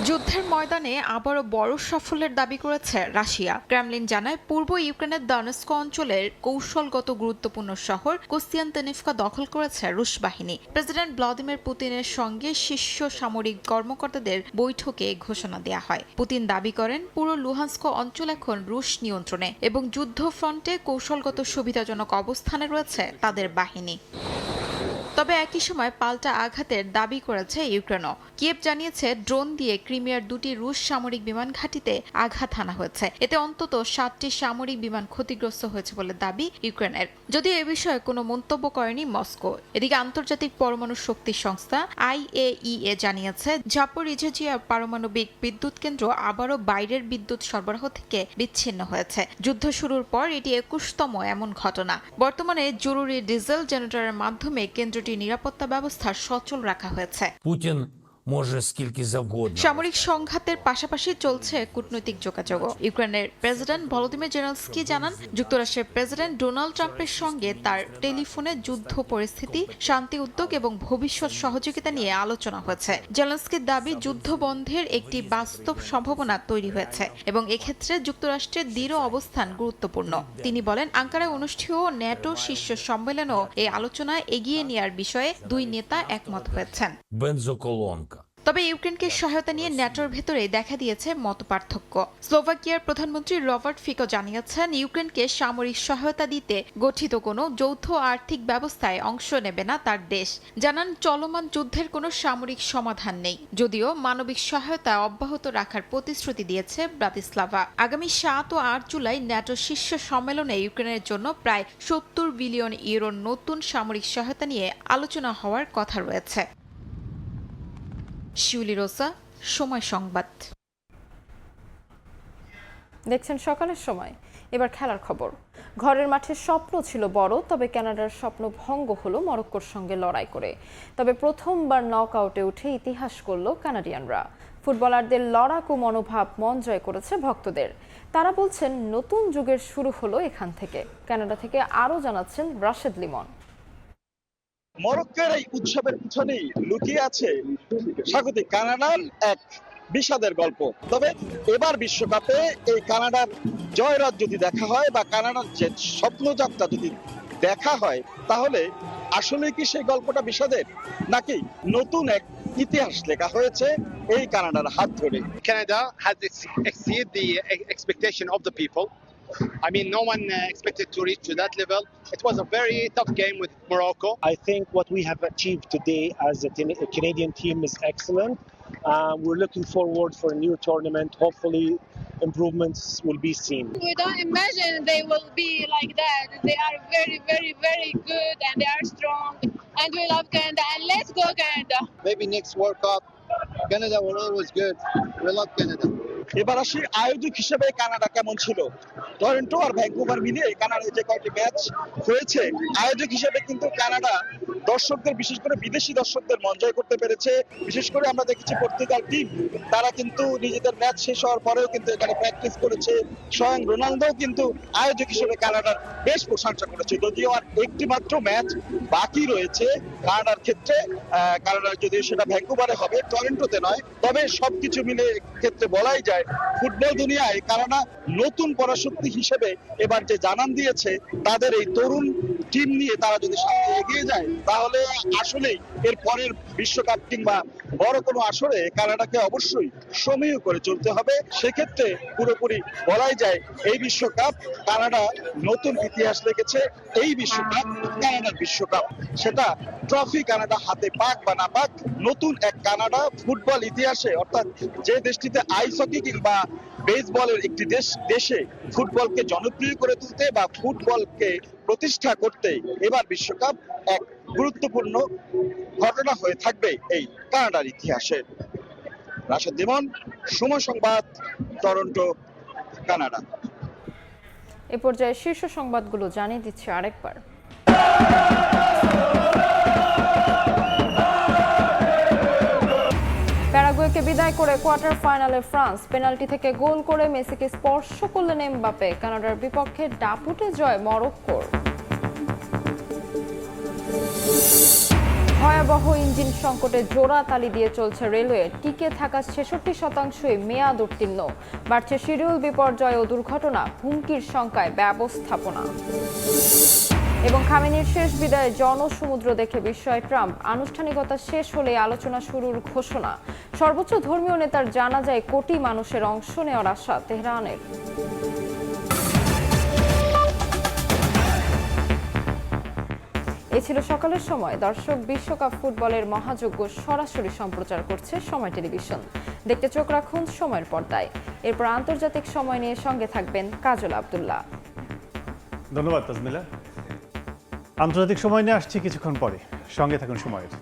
যুদ্ধের ময়দানে আবারও বড় সাফল্যের দাবি করেছে রাশিয়া। ক্রেমলিন জানায়, পূর্ব ইউক্রেনের দনেস্ক অঞ্চলের কৌশলগত গুরুত্বপূর্ণ শহর কোস্তিয়ান্তিনিভকা দখল করেছে রুশ বাহিনী। প্রেসিডেন্ট ভ্লাদিমির পুতিনের সঙ্গে শীর্ষ সামরিক কর্মকর্তাদের বৈঠকে ঘোষণা দেওয়া হয়। পুতিন দাবি করেন, পুরো লুহান্স্ক অঞ্চল এখন রুশ নিয়ন্ত্রণে এবং যুদ্ধ ফ্রন্টে কৌশলগত সুবিধাজনক অবস্থানে রয়েছে তাদের বাহিনী। তবে একই সময় পাল্টা আঘাতের দাবি করেছে ইউক্রেনও। কিয়েভ জানিয়েছে, ড্রোন দিয়ে ক্রিমিয়ার 2টি রুশ সামরিক বিমান ঘাঁটিতে আঘাত হানা হয়েছে। এতে অন্তত 7টি সামরিক বিমান ক্ষতিগ্রস্ত হয়েছে বলে দাবি ইউক্রেনের, যদিও এ বিষয়ে কোনো মন্তব্য করেনি মস্কো। এদিকে আন্তর্জাতিক পরমাণু শক্তি সংস্থা IAEA জানিয়েছে, জাপোরিঝিয়া পারমাণবিক বিদ্যুৎ কেন্দ্র আবারও বাইরের বিদ্যুৎ সরবরাহ থেকে বিচ্ছিন্ন হয়েছে। যুদ্ধ শুরুর পর এটি 21তম এমন ঘটনা। বর্তমানে জরুরি ডিজেল জেনারেটরের মাধ্যমে কেন্দ্রটির নিরাপত্তা ব্যবস্থা সচল রাখা হয়েছে। সামরিক সংঘাতের পাশাপাশি চলছে কূটনৈতিক যোগাযোগ। ইউক্রেনের প্রেসিডেন্ট ভলোদিমির জেলেনস্কি জানান, যুক্তরাষ্ট্রের প্রেসিডেন্ট ডোনাল্ড ট্রাম্পের সঙ্গে তার টেলিফোনে যুদ্ধ পরিস্থিতি, শান্তি উদ্যোগ এবং ভবিষ্যৎ সহযোগিতা নিয়ে আলোচনা হয়েছে। জেলেনস্কির দাবি, যুদ্ধ বন্ধের একটি বাস্তব সম্ভাবনা তৈরি হয়েছে এবং এক্ষেত্রে যুক্তরাষ্ট্রের দৃঢ় অবস্থান গুরুত্বপূর্ণ। তিনি বলেন, আঙ্কারায় অনুষ্ঠেয় ন্যাটো শীর্ষ সম্মেলনও এই আলোচনা এগিয়ে নেওয়ার বিষয়ে দুই নেতা একমত হয়েছেন। তবে ইউক্রেনকে সহায়তা নিয়ে ন্যাটোর ভেতরে দেখা দিয়েছে মতপার্থক্য। স্লোভাকিয়ার প্রধানমন্ত্রী রবার্ট ফিকো জানিয়েছেন, ইউক্রেনকে সামরিক সহায়তা দিতে গঠিত কোনো যৌথ আর্থিক ব্যবস্থায় অংশ নেবে না তার দেশ। জানান, চলমান যুদ্ধের কোনো সামরিক সমাধান নেই, যদিও মানবিক সহায়তা অব্যাহত রাখার প্রতিশ্রুতি দিয়েছে ব্রাতিস্লাভা। আগামী 7 ও 8 জুলাই ন্যাটোর শীর্ষ সম্মেলনে ইউক্রেনের জন্য প্রায় 70 বিলিয়ন ইউরোর নতুন সামরিক সহায়তা নিয়ে আলোচনা হওয়ার কথা রয়েছে। শিউলি রোসা, সময় সংবাদ। দেখছেন সকালের সময়। এবার খেলার খবর। ঘরের মাঠে স্বপ্ন ছিল বড়, তবে কানাডার স্বপ্ন ভঙ্গ হলো মরক্কোর সঙ্গে লড়াই করে। তবে প্রথমবার নকআউটে উঠে ইতিহাস করল কানাডিয়ানরা। ফুটবলারদের লড়াকু মনোভাব মন জয় করেছে ভক্তদের। তারা বলছেন, নতুন যুগের শুরু হলো এখান থেকে। কানাডা থেকে আরও জানাচ্ছেন রাশেদ লিমন। মরক্কোর এই উৎসবের পিছনেই লুকিয়ে আছে স্বাগতিক কানাডার এক বিষাদের গল্প। তবে এবার বিশ্বকাপে এই কানাডার জয়রাত যদি দেখা হয় বা কানাডার যে স্বপ্নযাত্রা যদি দেখা হয়, তাহলে আসলে কি সেই গল্পটা বিষাদের, নাকি নতুন এক ইতিহাস লেখা হয়েছে এই কানাডার হাত ধরে? Canada has exceeded the expectation of the people. I mean, no one expected to reach to that level. It was a very tough game with Morocco. I think what we have achieved today as a Canadian team is excellent. We're looking forward for a new tournament. Hopefully, improvements will be seen. We don't imagine they will be like that. They are very, very, very good and they are strong. And we love Canada. And let's go Canada. Maybe next World Cup, Canada will always good. We love Canada. এবার আসি আয়োজক হিসেবে Canada কেমন ছিল। Toronto আর Vancouver মিলিয়ে কানাডার যে কয়েকটি ম্যাচ হয়েছে, আয়োজক হিসেবে কিন্তু কানাডা দর্শকদের, বিশেষ করে বিদেশি দর্শকদের মন জয় করতে পেরেছে। বিশেষ করে আমরা দেখেছি পর্তুগাল টিম, তারা কিন্তু নিজেদের ম্যাচ শেষ হওয়ার পরেও কিন্তু এখানে প্র্যাকটিস করেছে। স্বয়ং রোনালদোও কিন্তু আয়োজক হিসেবে কানাডার বেশ প্রশংসা করেছে। যদিও আর একটি মাত্র ম্যাচ বাকি রয়েছে কানাডার ক্ষেত্রে। কানাডার যদিও সেটা ভ্যাঙ্কুভারে হবে, টরন্টোতে নয়। তবে সবকিছু মিলে ক্ষেত্রে বলাই যায়, ফুটবল দুনিয়ায় কানাডা নতুন পরাশক্তি হিসেবে এবার যে জানান দিয়েছে, তাদের এই তরুণ টিম নিয়ে তারা যদি সামনে এগিয়ে যায়, তাহলে আসলেই এর পরের বিশ্বকাপ কিংবা বড় কোনো আসরে কানাডাকে অবশ্যই সমীহ করে চলতে হবে। সেক্ষেত্রে পুরোপুরি বলাই যায়, এই বিশ্বকাপ কানাডা নতুন ইতিহাস লিখেছে। এই বিশ্বকাপ কানাডার বিশ্বকাপ। সেটা ট্রফি কানাডা হাতে পাক বা না পাক, নতুন এক কানাডা ফুটবল ইতিহাসে, অর্থাৎ যে দেশটিতে আইস হকি কিংবা বেসবলের একটি দেশে ফুটবলকে জনপ্রিয় করে তুলতে বা ফুটবলকে প্রতিষ্ঠা করতে এবার বিশ্বকাপ এক গুরুত্বপূর্ণ ঘটনা হয়ে থাকবে এই কানাডার ইতিহাসে। রাশেদ লিমন, সময় সংবাদ, টরন্টো, কানাডা। এ পর্যায়ে শীর্ষ সংবাদগুলো জানিয়ে দিচ্ছি আরেকবার। প্যারাগুয়েকে বিদায় করে কোয়ার্টার ফাইনালে ফ্রান্স। পেনাল্টি থেকে গোল করে মেসিকে স্পর্শ করলেন এমবাপে। কানাডার বিপক্ষে দাপুটে জয় মরক্কোর। ভয়াবহ ইঞ্জিন সংকটে জোড়া তালি দিয়ে চলছে রেলওয়ে। টিকে থাকা 66%ই মেয়াদ উত্তীর্ণ। বাড়ছে শিডিউল বিপর্যয় ও দুর্ঘটনা, হুমকির শঙ্কায় ব্যবস্থাপনা। এবং খামেনির শেষ বিদায়ে জনসমুদ্র দেখে বিস্ময় ট্রাম্প। আনুষ্ঠানিকতা শেষ হলে আলোচনা শুরুর ঘোষণা। সর্বোচ্চ ধর্মীয় নেতার জানাজায় কোটি মানুষের অংশ নেওয়ার আশা তেহরানের। এ ছিল সকালের সময়। দর্শক, বিশ্বকাপ ফুটবলের মহাযজ্ঞ সরাসরি সম্প্রচার করছে সময় টেলিভিশন। দেখতে চোখ রাখুন সময়ের পর্দায়। এরপর আন্তর্জাতিক সময় নিয়ে সঙ্গে থাকবেন কাজল আব্দুল্লাহ। ধন্যবাদ তাজমিলা। আন্তর্জাতিক সময় নিয়ে আসছি কিছুক্ষণ পরে, সঙ্গে থাকুন সময়ের।